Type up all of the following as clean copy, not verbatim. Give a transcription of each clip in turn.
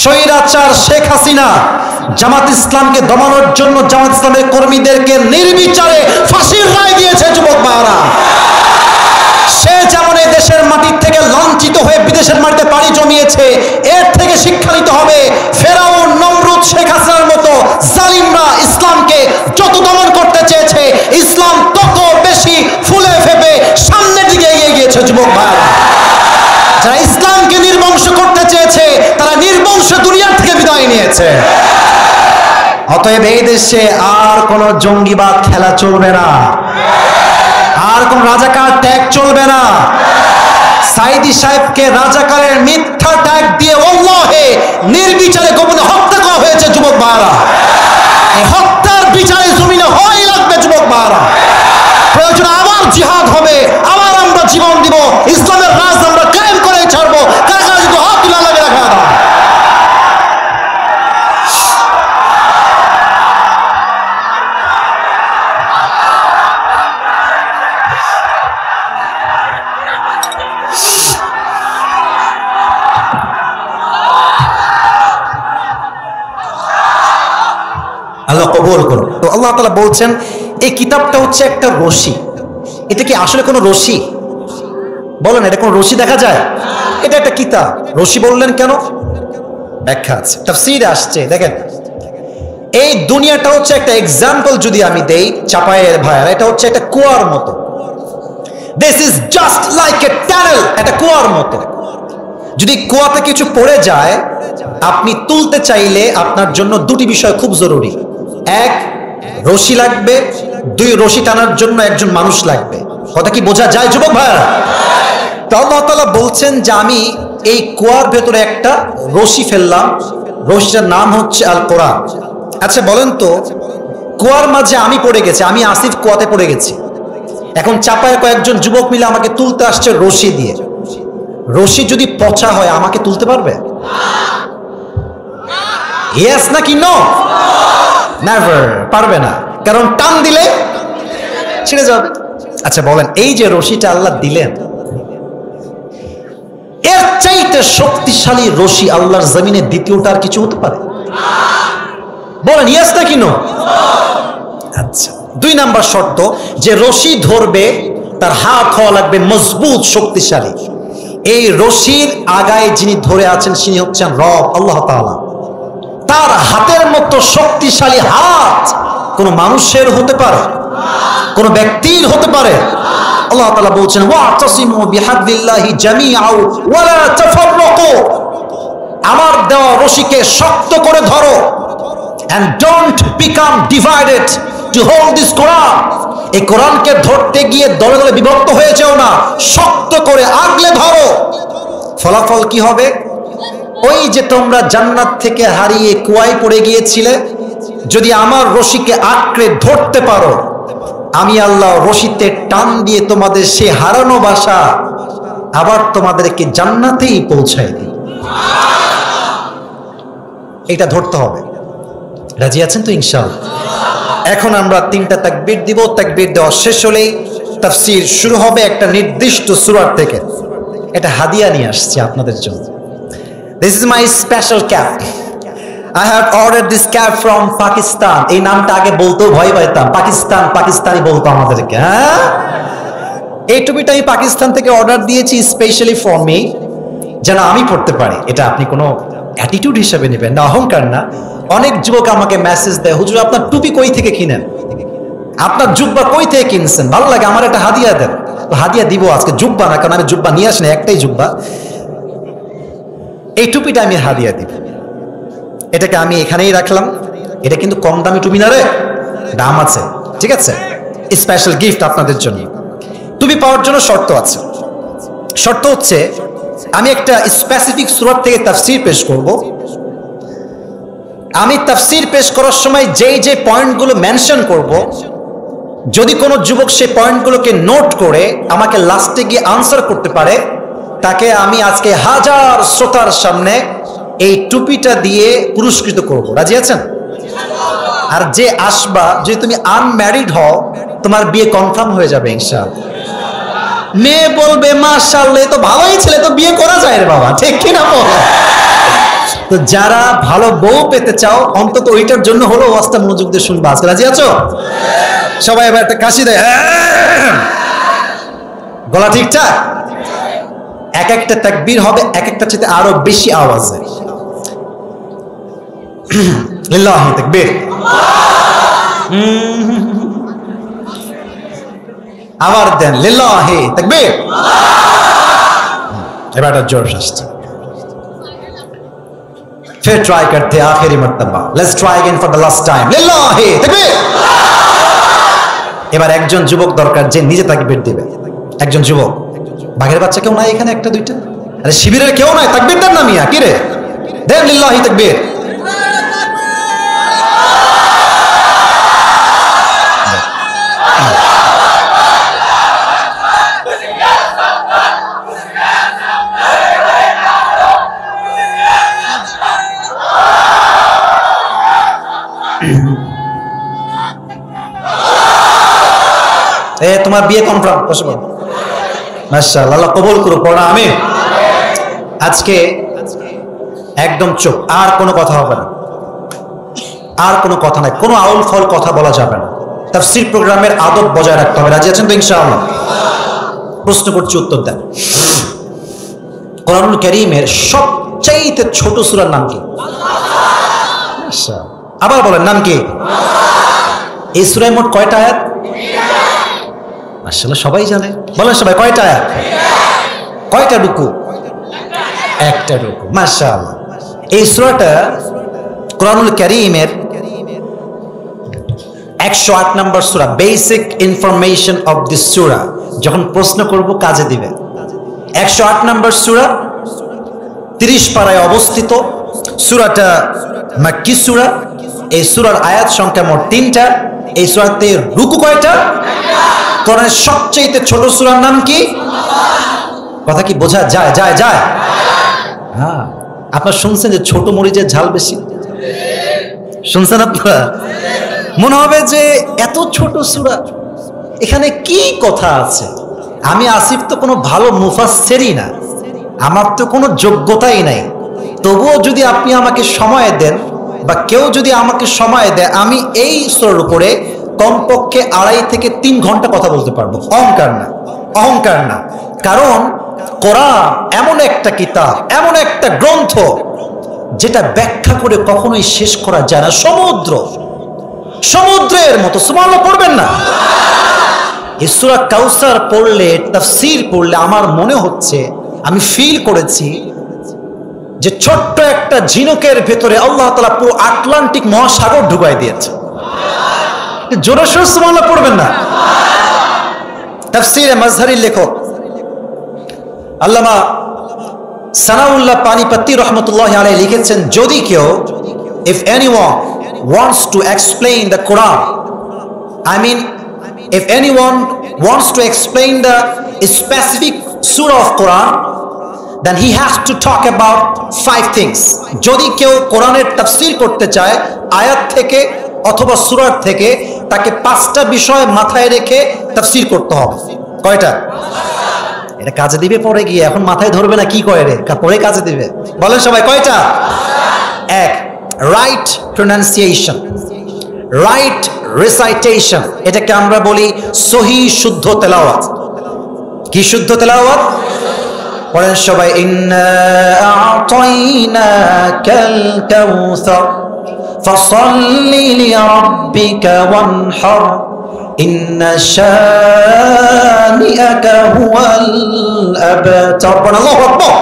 স্বৈরাচার শেখ হাসিনা জামাত ইসলামকে দমানোর জন্য জামাত ইসলামের কর্মীদেরকে নির্বিচারে ফাঁসির রায় দিয়েছে যুবক ভাইরা। সে যেমন এই দেশের মাটির থেকে লাঞ্ছিত হয়ে বিদেশের মাটিতে পাড়ি জমিয়েছে, এর থেকে শিক্ষা নিতে হবে ফেরাউন, নমরুদ, শেখ হাসিনার মতো জালিমরা ইসলামকে যত দমন করতে চেয়েছে, ইসলাম তত বেশি ফুলে ফেপে সামনের দিকে এগিয়ে গিয়েছে যুবক ভাইরা। যারা ইসলামকে নির্বংশ করতে চেয়েছে তারা নির্বংশ দুনিয়ার থেকে বিদায় নিয়েছে। অতএব এই দেশে আর কোন জঙ্গিবাদ খেলা চলবে না, আর কোন রাজাকার ট্যাগ চলবে না। সাইদি সাহেবকে রাজাকারের মিথ্যা ট্যাগ দিয়ে ওয়াল্লাহে নির্বিচারে গোপনে হত্যা করা হয়েছে যুবক ভাইরা। এই হত্যার বিচারে জমিনে হওয়াই লাগবে যুবক ভাইরা। প্রয়োজন আবার জিহাদ হবে, আবার আমরা জীবন দিব, ইসলামের রাজ আমরা কায়েম করে ছাড়বো। কারা কারা যদি হাত তুলে লাগে রাখা দাও। আল্লাহ কবুল করুন। তো আল্লাহ তাআলা বলছেন এই কিতাবটা হচ্ছে একটা রশি। এটা কি আসলে কোনো রশি? বলেন, এটা কোনো রশি দেখা যায়? এটা একটা কিতাব। রশি বললেন কেন? ব্যাখ্যা আছে, তাফসীরে আসছে। দেখেন, এই দুনিয়াটা হচ্ছে একটা এক্সাম্পল যদি আমি দেই চাপায়ের ভাইয়ার, এটা হচ্ছে একটা কুয়ার মতো। This is just like a tunnel, একটা কুয়ার মতো। যদি কুয়াতে কিছু পড়ে যায়, আপনি তুলতে চাইলে আপনার জন্য দুটি বিষয় খুব জরুরি। এক, রশি লাগবে। দুই, রশি টানার জন্য একজন মানুষ লাগবে। কথা কি বোঝা যায় যুবক ভাইরা? তো আল্লাহ তাআলা বলছেন যে আমি এই কুয়ার ভেতরে একটা রশি ফেললাম, রশিটার নাম হচ্ছে আল কোরআন। আচ্ছা বলেন তো, কুয়ার মাঝে আমি পড়ে গেছি, আমি আসিফ কুয়াতে পড়ে গেছি। এখন চাপায় কয়েকজন যুবক মিলে আমাকে তুলতে আসছে রশি দিয়ে। রশি যদি পচা হয় আমাকে তুলতে পারবে? ইয়েস নাকি নো? নেভার, পারবে না, কারণ টান দিলে ছিঁড়ে যাবে। আচ্ছা বলেন, এই যে রশিটা আল্লাহ দিলেন, এর চাইতে শক্তিশালী রশি আল্লাহর জমিনে দ্বিতীয়টা আর কিছু হতে পারে? বলেন ইয়েস নাকি নো? আচ্ছা, দুই নাম্বার শর্ত, যে রশি ধরবে তার হাত হওয়া লাগবে মজবুত, শক্তিশালী। এই রশির আগায় যিনি ধরে আছেন তিনি হচ্ছেন রব আল্লাহ তাআলা। তার হাতের মতো শক্তিশালী হাত কোন মানুষের হতে পারে? কোন ব্যক্তির হতে পারে? আল্লাহ তাআলা বলছেন ওয়াতাসিমু বিহাবলিল্লাহি জামিআও ওয়ালা তাফাররাকু, আমার দেওয়া রশিকে শক্ত করে ধরো, and don't become divided to hold this Quran। এই কোরআনকে ধরতে গিয়ে দলে দলে বিভক্ত হয়ে যাও না, শক্ত করে আগলে ধরো। ফলাফল কি হবে? ওই যে তোমরা জান্নাত থেকে হারিয়ে কুয়ায় পড়ে গিয়েছিলে, যদি আমার রশিকে আঁকড়ে ধরতে পারো, আমি আল্লাহ রশিতে টান দিয়ে তোমাদের সে হারানো বাসা আবার তোমাদেরকে জান্নাতেই পৌঁছায় দিই। এটা ধরতে হবে। রাজি আছেন তো ইনশাআল্লাহ? এখন আমরা তিনটা তাকবীর দিব। তাকবীর দেওয়া শেষ হলেই তাফসীর শুরু হবে একটা নির্দিষ্ট সূরার থেকে। এটা হাদিয়া নিয়ে আসছি আপনাদের জন্য। This is my special cap. I have ordered this cap from Pakistan. এই নামটা আগে বলতেও ভয় পাইতাম, পাকিস্তানি বলতো আমাদেরকে। হ্যাঁ, এই টুপিটা আমি পাকিস্তান থেকে অর্ডার দিয়েছি স্পেশালি ফর মি, যেন আমি পড়তে পারি। এটা আপনি কোনো অ্যাটিটিউড হিসেবে নেবেন না, অহংকার না। অনেক যুবক আমাকে মেসেজ দেয়, হুজুর আপনার টুপি কই থেকে কিনেন, আপনার জুব্বা কই থেকে কিনছেন, ভালো লাগে, আমার একটা হাদিয়া দেন। হাদিয়া দিব আজকে, জুব্বা না, কারণ আমি জুব্বা নিয়ে আসি না, একটাই জুব্বা। এই টুপিটা আমি হাদিয়া দিব। এটাকে আমি এখানেই রাখলাম। এটা কিন্তু কম দামি টুপি না রে, দাম আছে, ঠিক আছে? স্পেশাল গিফট আপনাদের জন্য। টুপি পাওয়ার জন্য শর্ত আছে। শর্ত হচ্ছে আমি একটা স্পেসিফিক সূরা থেকে তাফসীর পেশ করব। আমি তাফসীর পেশ করার সময় যেই যে পয়েন্টগুলো মেনশন করব, যদি কোনো যুবক সেই পয়েন্টগুলোকে নোট করে আমাকে লাস্টে গিয়ে আনসার করতে পারে, তাকে আমি আজকে হাজার শ্রোতার সামনে এই টুপিটা দিয়ে পুরস্কৃত করব। রাজি আছেন? আর যে আসবা, যদি তুমি আনম্যারিড হও, তোমার বিয়ে কনফার্ম হয়ে যাবে ইনশাআল্লাহ। মেয়ে বলবে মাশাআল্লাহ, তো ভালোই ছেলে, তো বিয়ে করা যায় রে বাবা, ঠিক কিনা বল? তো যারা ভালো বউ পেতে চাও অন্তত ওইটার জন্য হলো ওয়াজটা মনোযোগ দিয়ে শুনবা। আজকে রাজি আছো? সবাই এবার একটা কাশি দেয়, গলা ঠিকঠাক? এক একটা তাকবীর হবে এক একটা চেয়ে আরো বেশি আওয়াজে। লিল্লাহি তাকবীর। আবার দেন লিল্লাহি তাকবীর। এবার একটা জোর আসছে। फिर ट्राई करते हैं आखिरी मर्तबा। Let's try again for the last time. लिल्लाहि ताकबीर। এবার একজন যুবক দরকার যে নিজে তাকবীর দিবে। একজন যুবক। বাঘের বাচ্চা কেউ নাই এখানে? একটা দুইটা? আরে শিবিরের কেউ নাই? তাকবীর দেন না মিয়া, কি রে? দেন লিল্লাহি তাকবীর। তোমার বিয়ে কনফার্ম? মাশাআল্লাহ, আল্লাহ কবুল করুক, পড়া আমিন। আজকে একদম চুপ, আর কোনো কথা হবে না, আর কোনো কথা নাই, কোনো আউল ফল কথা বলা যাবে না। তাফসীর প্রোগ্রামের আদব বজায় রাখতে হবে। রাজি আছেন তো ইনশাআল্লাহ? প্রশ্ন করছি, উত্তর দেন। কোরআনুল কারীমের সবচাইতে ছোট সূরার নাম কি? আবার বলেন, নাম কি? এই সূরায় মোট কয়টা আয়াত? আসলে সবাই জানে, বলেন সবাই, কয়টা আয়াত? কয়টা রুকু? একটা রুকু। মাশাআল্লাহ। এই সূরাটা কোরআনুল কারীমের 108 নম্বর সূরা। বেসিক ইনফরমেশন অফ দিস সূরা, যখন প্রশ্ন করব কাজে দিবে। 108 নম্বর সূরা, 30 পারায় অবস্থিত। সূরাটা মাক্কি সূরা। এই সূরার আয়াত সংখ্যা মোট 3টা। এই সূরাতে রুকু কয়টা? কোরআনের সবচেয়ে ছোট সূরার নাম কি? কথা কি বোঝা যায়? যায় যায়? হ্যাঁ, আপনারা শুনছেন যে ছোট মরিচের ঝাল বেশি? শুনছেন আপনারা? মনে হবে যে এত ছোট সূরা, এখানে কি কথা আছে? আমি আসিফ তো কোনো ভালো মুফাসসিরই না, আমার তো কোনো যোগ্যতাই নাই। তবুও যদি আপনি আমাকে সময় দেন বা কেউ যদি আমাকে সময় দেয়, আমি এই সূরার উপরে কমপক্ষে 2.5 থেকে 3 ঘন্টা কথা বলতে পারবো। অহংকার না, অহংকার না। কারণ কোরআন এমন একটা কিতাব, এমন একটা গ্রন্থ যেটা ব্যাখ্যা করে কখনোই শেষ করা যায় না। সমুদ্র, সমুদ্রের মতো। সুবহানাল্লাহ পড়বেন না? এই সূরা কাউসার পড়লে, তাফসীর পড়লে আমার মনে হচ্ছে, আমি ফিল করেছি যে ছোট্ট একটা ঝিনুকের ভেতরে আল্লাহ তাআলা পুরো আটলান্টিক মহাসাগর ঢুকাই দিয়েছে। জোরে সোরে সুবহানাল্লাহ পড়বেন না? তাফসীরে মাজহারির লেখক আল্লামা সানাউল্লাহ পানিপত্তি রহমতুল্লাহি আলাইহি লিখেছেন, যদি কেউ, if anyone wants to explain the Quran, I mean if anyone wants to explain the specific surah of Quran, then he has to talk about 5 things. যদি কেউ কোরআনের তাফসীর করতে চায় আয়াত থেকে অথবা সূরার থেকে, তাকে 5টা বিষয় মাথায় রেখে তাফসীর করতে হবে। কয়টা? এটা কাজে দিবে পরে গিয়ে, এখন মাথায় ধরবে না কি কয় রে, পরে কাজে দিবে। বলেন সবাই, কয়টা? 1, রাইট প্রনাউন্সিয়েশন, রাইট রিসাইটেশন, এটাকে আমরা বলি সহিহ শুদ্ধ তেলাওয়াত। কি শুদ্ধ তেলাওয়াত? পড়েন সবাই, ইন্না আ'তাইনাকাল কাউসার ফাসাল্লি লিরাব্বিকা ওয়ানহার ইন্না শানিআকা হুয়াল আবতার। আল্লাহু আকবার।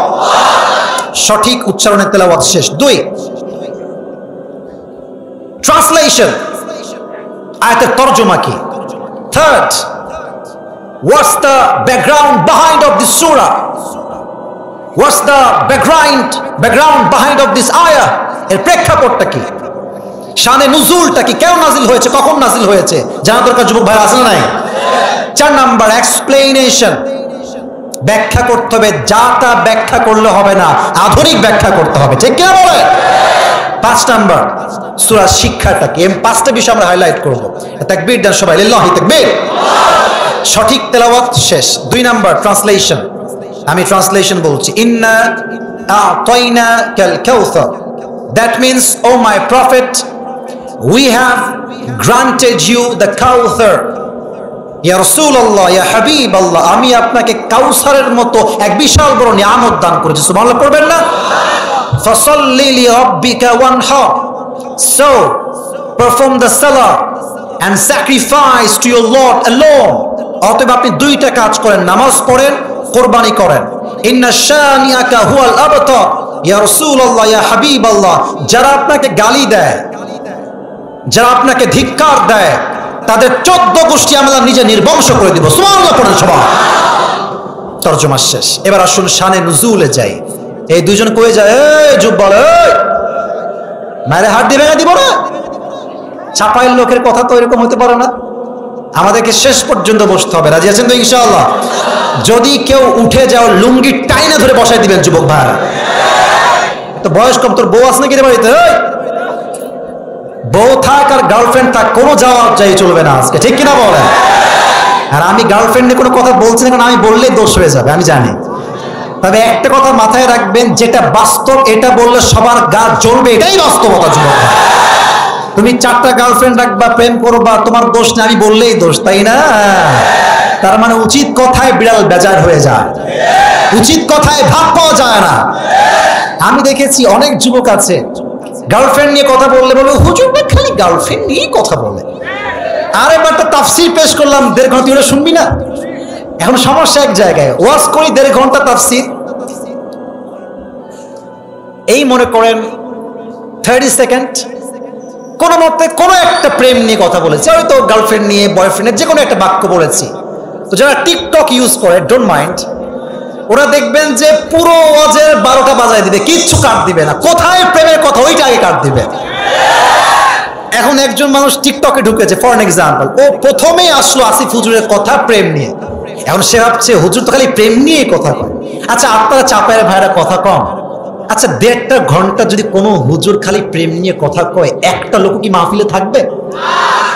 সঠিক উচ্চারণে তেলাওয়াত শেষ। 2, ট্রান্সলেশন, আয়াতের তরজমা কি? 3, what's the background behind of this surah? What's the background behind of this ayah? এর প্রেক্ষাপটটা কি? শানে নুজুলটা কি? কেন নাজিল হয়েছে, কখন নাজিল হয়েছে? জানা দরকার যুবক ভাই, আছে না নাই? 4 নাম্বার, এক্সপ্লেনেশন, ব্যাখ্যা করতে হবে। যা তা ব্যাখ্যা করলে হবে না, আধুনিক ব্যাখ্যা করতে হবে। ঠিক কিনা বলে? 5 নাম্বার, সূরা শিক্ষাটা কি? এই 5টা বিষয় আমরা হাইলাইট করব। তাকবীর দেন সবাই, লিল্লাহি তাকবীর। সঠিক তেলাওয়াত শেষ। 2 নাম্বার, ট্রান্সলেশন। আমি ট্রান্সলেশন বলছি, ইন্না আ'তাইনাকাল কাউসার, That means, oh my prophet, we have granted you the Kawthar. Ya Rasulullah, Ya Habib Allah, আমি আপনাকে কাউসারের মতো এক বিশাল বড় নিয়ামত দান করেছি। সুবহানাল্লাহ পড়বেন না? ফাসাল্লি লিরাব্বিকা ওয়ানহার, so perform the salah and sacrifice to your Lord alone. অতএব আপনি দুইটা কাজ করেন, নামাজ পড়েন, কুরবানি করেন। ইন্না শানিয়াকা হুয়াল আবতার, ইয়া রাসূলুল্লাহ, ইয়া হাবিবাল্লাহ, যারা আপনাকে গালি দেয়, যারা আপনাকে ধিক্কার দেয়, তাদের 14 গোষ্ঠী আমরা নিজে নির্বংশ করে দিব। সুবহানাল্লাহ পড়েন সবাই। তরজমা শেষ। এবার আসুন শানে নুজুলে যাই। এই দুইজন কই যায়? এই জুব্বাল, এই মারে হাত দিবে না, দিব না? চাপাইল লোকের কথা তো এরকম হতে পারে না। আমাদেরকে শেষ পর্যন্ত বসতে হবে। রাজি আছেন তো ইনশাআল্লাহ? যদি কেউ উঠে যাও, লুঙ্গি টাইনা ধরে বসাই দিবেন যুবক ভাই। তো বয়স কম, তোর বউ আছে নাকি রে বাড়িতে? বউ থাক আর গার্লফ্রেন্ড থাক, কোনো জবাব চাই চলবে না আজকে, ঠিক কিনা বলেন? আর আমি গার্লফ্রেন্ড নিয়ে কোনো কথা বলছি না, কারণ আমি বললেই দোষ হয়ে যাবে, আমি জানি। তবে একটা কথা মাথায় রাখবেন, যেটা বাস্তব এটা বললে সবার গা জ্বলবে, এটাই বাস্তবতা যুবক। তুমি 4টা গার্লফ্রেন্ড রাখবা, প্রেম করবা, তোমার দোষ না, আমি বললেই দোষ, তাই না? তার মানে উচিত কথায় বিড়াল বেজার হয়ে যায়, উচিত কথায় ভাব পাওয়া যায় না। আমি দেখেছি অনেক যুবক আছে, গার্লফ্রেন্ড নিয়ে কথা বললে বলবে হুজুর না খালি গার্লফ্রেন্ড নিয়েই কথা বলে। আর এবার তো তাফসির পেশ করলাম 1.5 ঘন্টা, তুই শুনবি না? এখন সমস্যা এক জায়গায়, ওয়াজ করি 1.5 ঘন্টা তাফসির, এই মনে করেন 30 সেকেন্ড কোন মতে কোনো একটা প্রেম নিয়ে কথা বলেছি, হয়তো গার্লফ্রেন্ড নিয়ে, বয়ফ্রেন্ডের যে কোনো একটা বাক্য বলেছি। তো যারা টিকটক ইউজ করে, ডোন্ট মাইন্ড, ওরা দেখবেন যে পুরো ওয়াজের 12টা বাজায় দিবে, কিচ্ছু কাট দিবে না। কোথায় প্রেমের কথা, ওইটা আগে কাট দিবে। এখন একজন মানুষ টিকটকে ঢুকেছে, ফর এন এক্সাম্পল, ও প্রথমেই আসলো আসিফ হুজুরের কথা প্রেম নিয়ে। এখন সে ভাবছে হুজুর তো খালি প্রেম নিয়েই কথা কয়। আচ্ছা আপনারা চাপায়ের ভাইরা কথা কম, আচ্ছা 1.5 ঘন্টা যদি কোনো হুজুর খালি প্রেম নিয়ে কথা কয়, একটা লোক কি মাহফিলে থাকবে?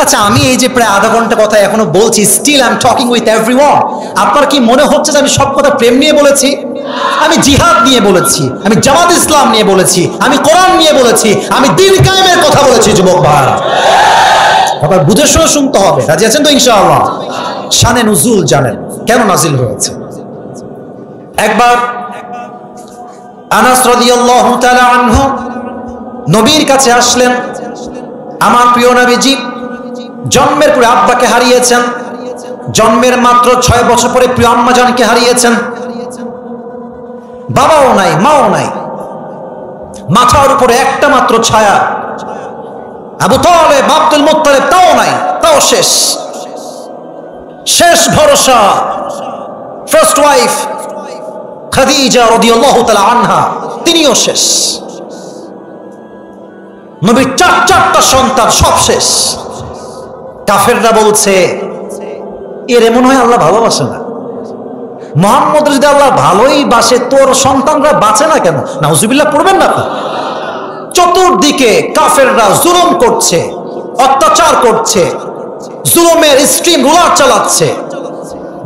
আচ্ছা আমি এই যে প্রায় আধা ঘন্টা কথা এখনো বলছি, still I am talking with everyone. আপনার কি মনে হচ্ছে যে আমি সব কথা প্রেম নিয়ে বলেছি? আমি জিহাদ নিয়ে বলেছি, আমি জামাত ইসলাম নিয়ে বলেছি, আমি কোরআন নিয়ে বলেছি, আমি দ্বীন কায়েমের কথা বলেছি। যুবক ভাই, আবার বুঝে শুনে শুনতে হবে। রাজি আছেন তো ইনশাআল্লাহ? শানে নুজুল জানেন কেন নাজিল হয়েছে? একবার আনাস রাদিয়াল্লাহু তাআলা আনহু নবীর কাছে আসলেন। আমার প্রিয় নবীজি জন্মের পরে আব্বাকে হারিয়েছেন, জন্মের মাত্র 6 বছর পরে প্রিয় আম্মা জানকে হারিয়েছেন। বাবাও নাই, মাও নাই, মাথার উপরে একটা মাত্র ছায়া, আবু তালেব, আব্দুল মুত্তালিব তাও নাই, তাও শেষ। শেষ ভরসা ফার্স্ট ওয়াইফ খাদিজা রাদিয়াল্লাহু তাআলা আনহা, তিনিও শেষ। নবীর 4টা সন্তান, সব শেষ। কাফেররা বলছে এর মনে হয় আল্লাহ ভালোবাসে না, মুহাম্মদ যদি আল্লাহ ভালোই বাসে তোর সন্তানরা বাঁচে না কেন? নাউজুবিল্লাহ পড়বেন না? চতুর্দিকে কাফেররা জুলুম করছে, অত্যাচার করছে, জুলুমের স্ট্রিম রুলার চালাচ্ছে,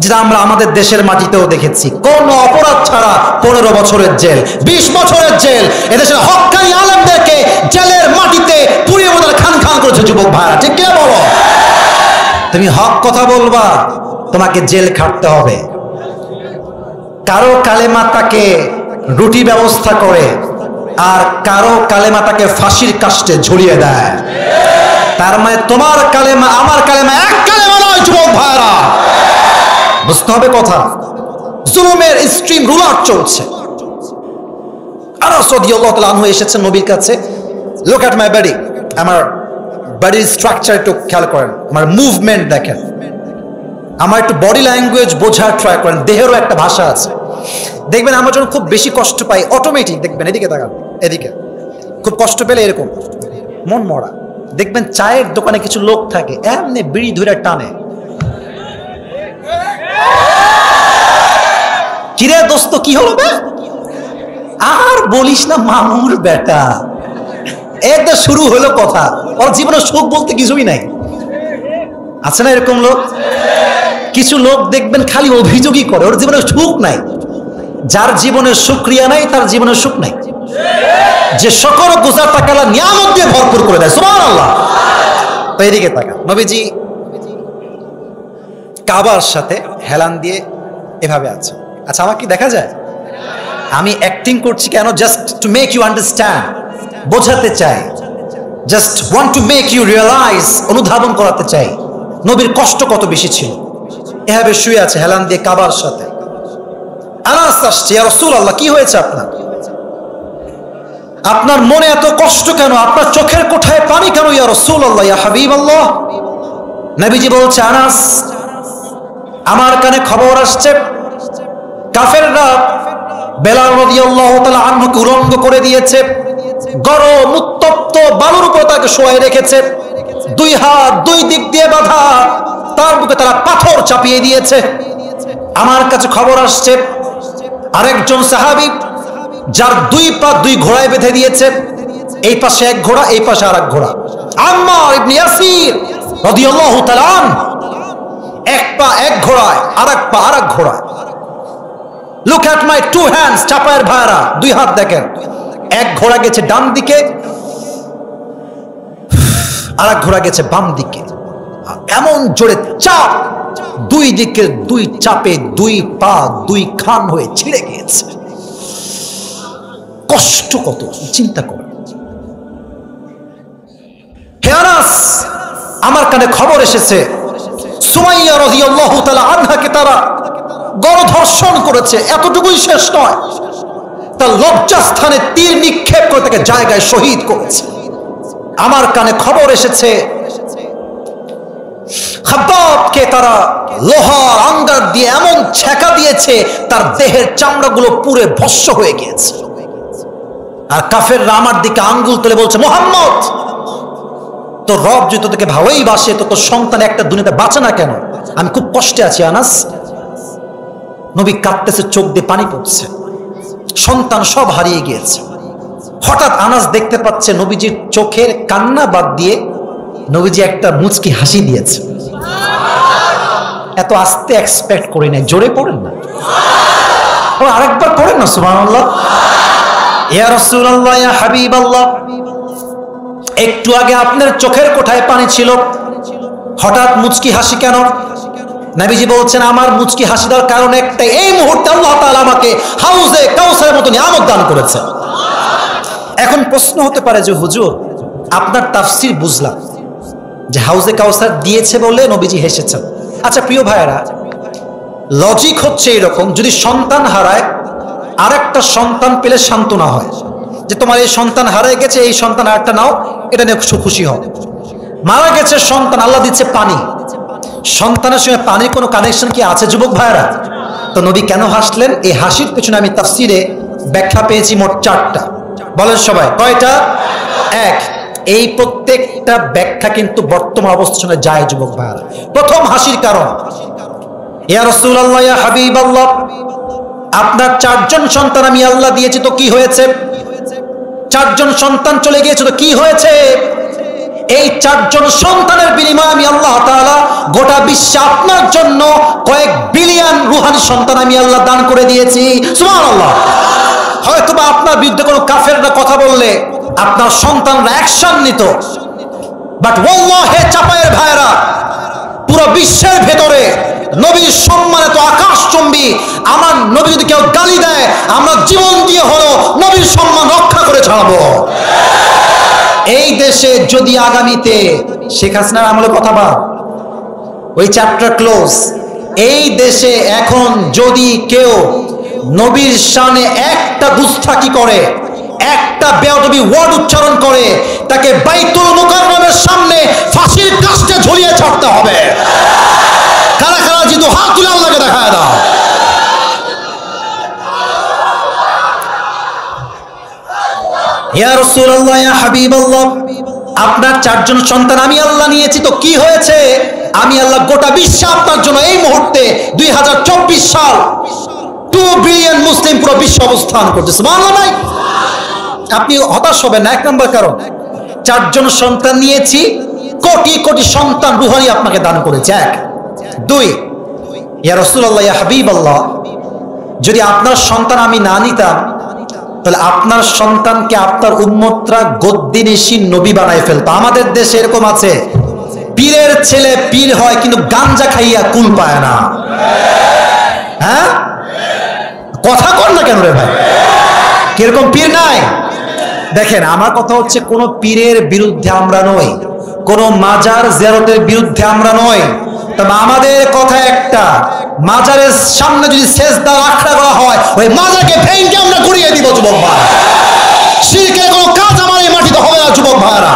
যেটা আমরা আমাদের দেশের মাটিতেও দেখেছি। কোন অপরাধ ছাড়া 15 বছরের জেল, 20 বছরের জেল, এদেশের হক্কানি আলেমদেরকে জেলের মাটিতে পুড়িয়ে ওদের খান খান করেছে। যুবক ভাইরা ঠিক কিনা বলো? তুমি হক কথা বলবা, তোমাকে জেল খাটতে হবে। কারো কালেমা তাকে রুটি ব্যবস্থা করে, আর কারো কালেমা তাকে ফাঁসির কাস্টে ঝুলিয়ে দেয়। তার মানে তোমার কালেমা আমার কালেমা এক কালেমা নয়। যুবক ভাইরা বুঝতে হবে কথা। জুলুমের স্ট্রিম রুলার চলছে। আনাস রাদিয়াল্লাহু তাআলা আনহু এসেছেন নবীর কাছে। লুক এট মাই বডি, আমার বডির স্ট্রাকচার একটু খেয়াল করেন, আমার মুভমেন্ট দেখেন, আমার একটু বডি ল্যাঙ্গুয়েজ বোঝার ট্রাই করেন। দেহেরও একটা ভাষা আছে। দেখবেন আমরা যখন খুব বেশি কষ্ট পাই, অটোমেটিক দেখবেন, এদিকে তাকান, এদিকে খুব কষ্ট পেলে এরকম মন মরা। দেখবেন চায়ের দোকানে কিছু লোক থাকে, এমনি বিড়ি ধরে টানে। কিরে দোস্ত কি হলো বে? আর বলিস না মামুর বেটা, একদম শুরু হলো কথা। ওর জীবনে সুখ বলতে কিছুই নাই। আছে না এরকম লোক? কিছু লোক দেখবেন খালি অভিযোগই করে, ওর জীবনে সুখ নাই। যার জীবনে সুক্রিয়া নাই তার জীবনে সুখ নাই। যে সকল গুজার টাকা আল্লাহ নিয়ামত দিয়ে ভরপুর করে দেয়, সুবহানাল্লাহ। তো এদিকে তাকান, নবীজি কাবার সাথে হেলান দিয়ে এভাবে আছে। আচ্ছা, আমার কি দেখা যায়? আমি অ্যাক্টিং করছি কেন? Just to make you understand, বোঝাতে চাই, just want to make you realise, অনুধাবন করাতে চাই নবীর কষ্ট কত বেশি ছিল। এভাবে শুয়ে আছে হেলান দিয়ে কাবার সাথে। আনাস আসছে, ইয়া রাসূলুল্লাহ, কি হয়েছে আপনার? আপনার মনে এত কষ্ট কেন? আপনার চোখের কোঠায় পানি কেন ইয়া রাসূলুল্লাহ, ইয়া হাবিবাল্লাহ? নবীজি বলছে, আনাস, আমার কানে খবর আসছে কাফেররা বেলাল রাদিয়াল্লাহু তাআলা আনহুকে উলঙ্গ করে দিয়েছে, গরম উত্তপ্ত বালুর উপর তাকে শোয়াই রেখেছে, দুই হাত দুই দিক দিয়ে বাঁধা, তার বুকে তারা পাথর চাপিয়ে দিয়েছে। আমার কাছে খবর আসছে আরেকজন সাহাবী যার দুই পা দুই ঘোড়ায় বেঁধে দিয়েছে, এই পাশে এক ঘোড়া, এই পাশে আরেক ঘোড়া, আম্মার ইবনে ইয়াসির রাদিয়াল্লাহু তাআলা আনহু, এক পা এক ঘোড়ায়, আরেক পা আরেক ঘোড়ায়। Look at my two hands, চাপায়ের ভাইরা, দুই হাত দেখেন, এক ঘোড়া গেছে ডান দিকে, আরেক ঘোড়া গেছে বাম দিকে। এমন জোরে চাপ, দুই দিকে দুই চাপে দুই পা দুই খান হয়ে ছিঁড়ে গিয়েছে। কষ্ট কত চিন্তা কর। হে আনাস, আমার কানে খবর এসেছে সুমাইয়া রাদিয়াল্লাহু তাআলা আনহাকে তারা গণধর্ষণ করেছে। এতটুকুই শেষ নয়, তার লজ্জাস্থানে তীর নিক্ষেপ করে তাকে জায়গায় শহীদ করেছে। আমার কানে খবর এসেছে খাব্বাবকে তারা লোহার আঙ্গার দিয়ে এমন ছেঁকা দিয়েছে তার দেহের চামড়াগুলো পুড়ে ভস্ম হয়ে গিয়েছে। আর কাফেররা আমার দিকে আঙ্গুল তুলে বলছে, মুহাম্মদ, তোর রব যদি তোকে ভালোই বাসে তো তোর সন্তান একটা দুনিয়াতে বাঁচে না কেন? আমি খুব কষ্টে আছি আনাস। নবী কাঁদতেছে, চোখ দিয়ে পানি পড়ছে, সন্তান সব হারিয়ে গিয়েছে। হঠাৎ আনাস দেখতে পাচ্ছে নবীজির চোখের কান্না বাদ দিয়ে নবীজি একটা মুচকি হাসি দিয়েছে। এত আস্তে এক্সপেক্ট করি নাই, জোরে পড়েন না, আরেকবার পড়েন না, সুবহানাল্লাহ। ইয়া রাসূলুল্লাহ, ইয়া হাবিবাল্লাহ, একটু আগে আপনার চোখের কোঠায় পানি ছিল, হঠাৎ মুচকি হাসি কেন? নবীজি বলছেন, আমার মুচকি হাসি দেওয়ার কারণ একটাই, এই মুহূর্তে আল্লাহ তাআলা আমাকে হাউজে কাউসারের মতো নিয়ামত দান করেছে। এখন প্রশ্ন হতে পারে যে হুজুর, আপনার তাফসীর বুঝলাম যে হাউজে কাউসার দিয়েছে বলে নবীজি হেসেছেন। আচ্ছা প্রিয় ভাইয়েরা, লজিক হচ্ছে এরকম, যদি সন্তান হারায় আরেকটা সন্তান পেলে সান্ত্বনা হয় যে তোমার এই সন্তান হারিয়ে গেছে, এই সন্তান আরেকটা নাও, এটা নিয়ে খুশি হও। মারা গেছে সন্তান, আল্লাহ দিচ্ছে পানি, সন্তানের সঙ্গে পানির কোনো কানেকশন কি আছে যুবক ভাইয়েরা? তো নবী কেন হাসলেন? এই হাসির পেছনে আমি তাফসীরে ব্যাখ্যা পেয়েছি মোট 4টা। বলেন সবাই, কয়টা? 1। এই প্রত্যেকটা ব্যাখ্যা কিন্তু বর্তমান অবস্থার সঙ্গে যায় যুবক ভাইয়েরা। প্রথম হাসির কারণ, ইয়া রাসূলুল্লাহ, ইয়া হাবিবাল্লাহ, আপনার 4 জন সন্তান আমি আল্লাহ দিয়েছি, তো কি হয়েছে? 4 জন সন্তান চলে গিয়েছে, তো কি হয়েছে? এই 4 জন সন্তানের বিনিময়ে আমি আল্লাহ তাআলা গোটা বিশ্বে আপনার জন্য কয়েক বিলিয়ন রুহানি সন্তান আমি আল্লাহ দান করে দিয়েছি, সুবহানাল্লাহ। হয়তোবা আপনার বিরুদ্ধে কোনো কাফেররা কথা বললে আপনার সন্তানরা অ্যাকশন নিত, বাট ওয়াল্লাহি চাপায়ের ভাইরা, পুরো বিশ্বের ভেতরে নবীর সম্মান এত আকাশচুম্বী, আমার নবী যদি কেউ গালি দেয় আমরা জীবন দিয়ে হলো নবীর সম্মান রক্ষা করে ছাড়বো। এই দেশে যদি আগামীতে শেখ হাসিনার আমলে কথা বল, ওই চ্যাপ্টার ক্লোজ। এই দেশে এখন যদি কেউ নবীর শানে একটা দুস্তাকি করে, একটা বেয়াদবি ওয়ার্ড উচ্চারণ করে, তাকে বাইতুল মুকাররমের সামনে ফাঁসির কাস্টে ঝুলিয়ে ছাড়তে হবে। কারা কারা জিদু হাত তুলে আল্লাহকে দেখায় দাও। ইয়া রাসূলুল্লাহ, ইয়া হাবিবাল্লাহ, আপনার 4 জন সন্তান আমি আল্লাহ নিয়েছি, তো কি হয়েছে? আমি আল্লাহ গোটা বিশ্বে আপনার জন্য এই মুহূর্তে 2024 সাল 2 বিলিয়ন মুসলিম পুরো বিশ্ব অবস্থান করছে, সুবহানাল্লাহ। নাই আপনি হতাশ হবেন না। 1 নম্বর কারণ, 4 জন সন্তান নিয়েছি, কোটি কোটি সন্তান রুহানি আপনাকে দান করেছে। 1। 2, ইয়া রাসূলুল্লাহ, ইয়া হাবিবাল্লাহ, যদি আপনার সন্তান আমি না নিতাম তাহলে আপনার সন্তানকে আপনার উম্মতরা গদ্দিনেশী নবী বানায় ফেলতো। আমাদের দেশে এরকম আছে, পীরের ছেলে পীর হয় কিন্তু গাঞ্জা খাইয়া কুল পায় না। হ্যাঁ, কথা কর না কেন রে ভাই? কিরকম পীর নাই? দেখেন, আমার কথা হচ্ছে কোন পীরের বিরুদ্ধে আমরা নই, কোন মাজার জিয়ারতের বিরুদ্ধে আমরা নই। তবে আমাদের কথা একটা, মাজারের সামনে যদি সেজদা রাখা করা হয়, ওই মাজারকে ভেঙে আমরা ঘুরিয়ে দিব যুবক ভাই। শিরকের কোনো কাজ আমার এই মাটিতে হবে না যুবক ভাইরা।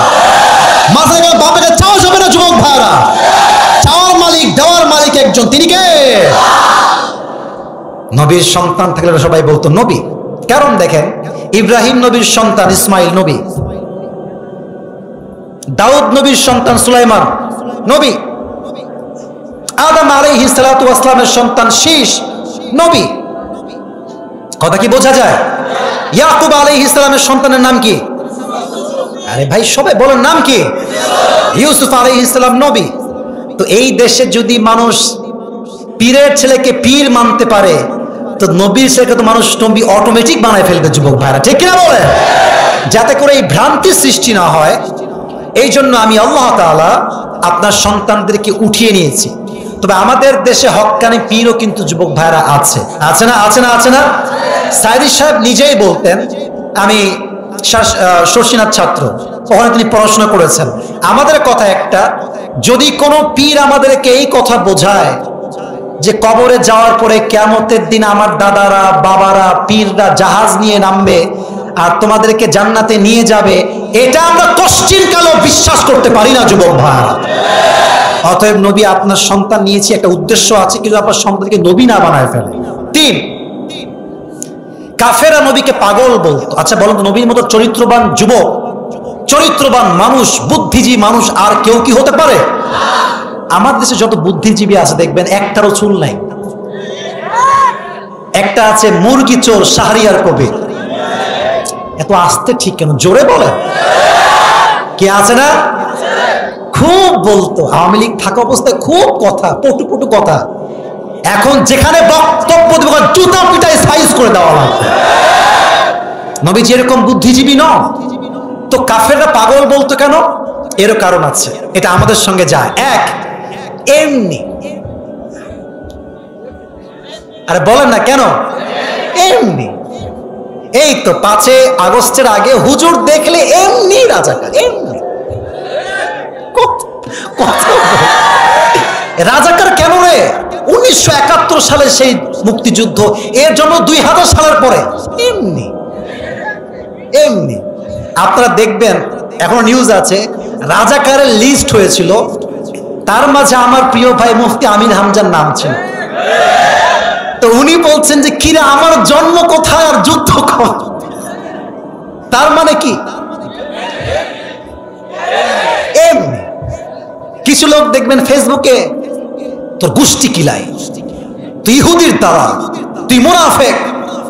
মাজারের বাবাকে চাওয়া যাবে না যুবক ভাইরা। চাওয়ার মালিক, দেওয়ার মালিক একজন, তিনি কে? নবীর সন্তান থাকলে সবাই বলতো নবী। কারণ দেখেন, ইব্রাহিম নবীর সন্তান ইসমাইল নবী, দাউদ নবীর সন্তান সুলাইমান নবী, আদম আলাইহিস সালাতু ওয়াস সালামের সন্তান শীশ নবী। কথা কি বোঝা যায়? ইয়াকুব আলাইহিস সালামের সন্তানের নাম কি? আরে ভাই সবাই বলেন নাম কি? ইউসুফ আলাইহিস সালাম নবী। তো এই দেশে যদি মানুষ পীরের ছেলেকে পীর মানতে পারে, তো নবীর ছেলেকে তো মানুষ নবী অটোমেটিক বানায় ফেলবে যুবক ভাইরা, ঠিক কিনা বলে? যাতে করে এই ভ্রান্তি সৃষ্টি না হয়, এই জন্য আমি আল্লাহ তাআলা আপনার সন্তানদেরকে উঠিয়ে নিয়েছি। তবে আমাদের দেশে হক্কানি পীরও কিন্তু যুবক ভাইরা আছে, আছে না? আছে না? আছে না? সাইদি সাহেব নিজেই বলতেন, আমি শর্ষিনাথ ছাত্র, ওখানে তিনি পড়াশোনা করেছেন। আমাদের কথা একটা, যদি কোনো পীর আমাদেরকে এই কথা বোঝায় যে কবরে যাওয়ার পরে কিয়ামতের দিন আমার দাদারা, বাবারা, পীররা জাহাজ নিয়ে নামবে আর তোমাদেরকে জান্নাতে নিয়ে যাবে, এটা আমরা কোশ্চিন কালেও বিশ্বাস করতে পারি না যুবক ভাই। অতএব নবী আপনার সন্তান নিয়েছি, একটা উদ্দেশ্য আছে, কিন্তু আপনার সন্তানকে নবী না বানায় ফেলে। 3, কাফেরা নবীকে পাগল বলতো। আচ্ছা বলুন তো, নবীর মতো চরিত্রবান যুবক, চরিত্রবান মানুষ, বুদ্ধিজীবী মানুষ আর কেউ কি হতে পারে? আমার দেশে যত বুদ্ধিজীবী আছে দেখবেন একটারও চুল নাই। একটা আছে মুরগি চোর শাহরিয়ার কবির। এত আস্তে ঠিক কেন? জোরে বলে। কে আছে না? খুব বলতো, আওয়ামী লীগ থাকা অবস্থায় খুব কথা, পটু পটু কথা। এখন যেখানে বক্তব্য দেব জুতা পিটায় সাইজ করে দেওয়া লাগবে। নবীজি এরকম বুদ্ধিজীবী নন। তো কাফেররা পাগল বলতো কেন? এরও কারণ আছে, এটা আমাদের সঙ্গে যায়। এক, এমনি। আরে বলেন না কেন? এমনি। এই তো 5 আগস্টের আগে হুজুর দেখলে এমনি রাজাকার, এমনি। রাজাকার কেন রে? 1971 সালে সেই মুক্তিযুদ্ধ, এর জন্য 2000 সালের পরে এমনি এমনি। আপনারা দেখবেন এখন নিউজ আছে, রাজাকারের লিস্ট হয়েছিল, তার মাঝে আমার প্রিয় ভাই মুফতি আমিন হামজার নাম ছিল। তো উনি বলছেন যে কিরে, আমার জন্ম কোথায় আর যুদ্ধ কখন? তার মানে কি? এমনি। কিছু লোক দেখবেন ফেসবুকে, তোর গোষ্ঠী কিলাই, তুই ইহুদির দ্বারা, তুই মুনাফেক,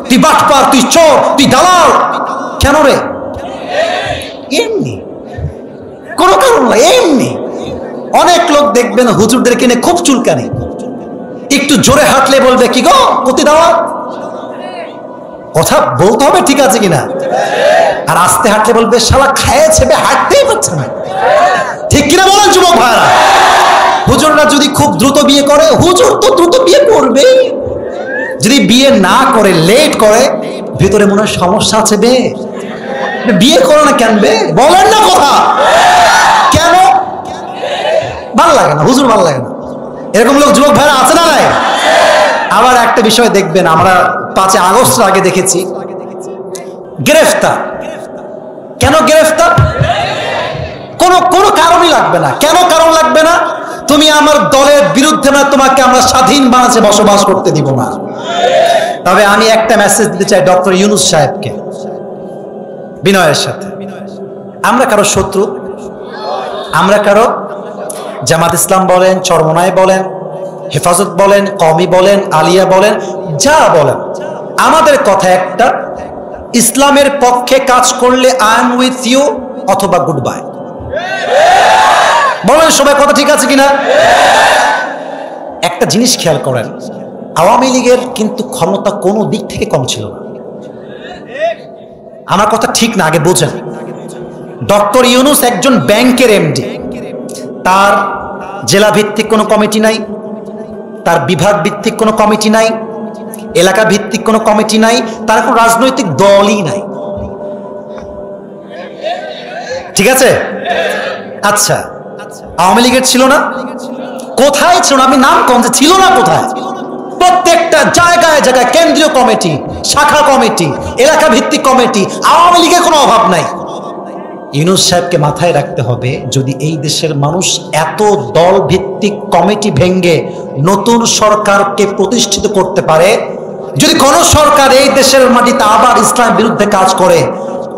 তুই বাটপার, তুই চোর, তুই দালাল। কেন রে? এমনি, কোনো কারণ নাই, এমনি। অনেক লোক দেখবেন হুজুরদেরকে নিয়ে খুব চুলকানি, একটু জোরে হাঁটলে বলবে কি গো প্রতি দাওয়া। কথা বলতে হবে ঠিক আছে কিনা, আর আস্তে হাঁটলে বলবে শালা খায়ে ছেপে হাঁটতেই পারছে না। ঠিক কিনা বলেন যুবক ভাইরা? হুজুররা যদি খুব দ্রুত বিয়ে করে, হুজুর তো দ্রুত বিয়ে করবে। যদি বিয়ে না করে, লেট করে, ভিতরে মনে হয় সমস্যা আছে। বিয়ে করো না কেন? বলেন না কথা কেন? ভালো লাগে না, হুজুর ভালো লাগে না। এরকম লোক যুবক ভাইরা আছে না নাই? আবার একটা বিষয় দেখবেন, আমরা 5 আগস্টের আগে দেখেছি গ্রেফতার। কেন গ্রেফতার? কোনো কারণই লাগবে না। কেন কারণ লাগবে না? তুমি আমার দলের বিরুদ্ধে না, তোমাকে আমরা স্বাধীন বাংলাদেশে বসবাস করতে দিব না। তবে আমি একটা মেসেজ দিতে চাই ডক্টর ইউনূস সাহেবকে বিনয়ের সাথে। আমরা কারো শত্রু? আমরা কারো? জামাত ইসলাম বলেন, চরমনায় বলেন, হেফাজত বলেন, কওমি বলেন, আলিয়া বলেন, যা বলেন, আমাদের কথা একটা, ইসলামের পক্ষে কাজ করলে আই এম উইথ ইউ অথবা গুড বাই। বলেন সবাই, কথা ঠিক আছে কিনা? একটা জিনিস খেয়াল করেন, আওয়ামী লীগের কিন্তু ক্ষমতা কোনো দিক থেকে কম ছিল না। আমার কথা ঠিক না, আগে বোঝেন। ডক্টর ইউনূস একজন ব্যাংকের এমডি, তার জেলা ভিত্তিক কোনো কমিটি নাই, তার বিভাগ ভিত্তিক কোনো কমিটি নাই, এলাকা ভিত্তিক কোনো কমিটি নাই, তার কোনো রাজনৈতিক দলই নাই। ঠিক আছে? আচ্ছা, আওয়ামী লীগের ছিল না? কোথায় ছিল না? আপনি নাম কোন যে ছিল না কোথায়? প্রত্যেকটা জায়গায় জায়গায় কেন্দ্রীয় কমিটি, শাখা কমিটি, এলাকা ভিত্তিক কমিটি। আওয়ামী লীগের কোনো অভাব নাই। ইউনূস সাহেবকে মাথায় রাখতে হবে, যদি এই দেশের মানুষ এত দল ভিত্তিক কমিটি ভেঙ্গে নতুন সরকারকে প্রতিষ্ঠিত করতে পারে, যদি কোন সরকার এই দেশের মাটিতে আবার ইসলামের বিরুদ্ধে কাজ করে,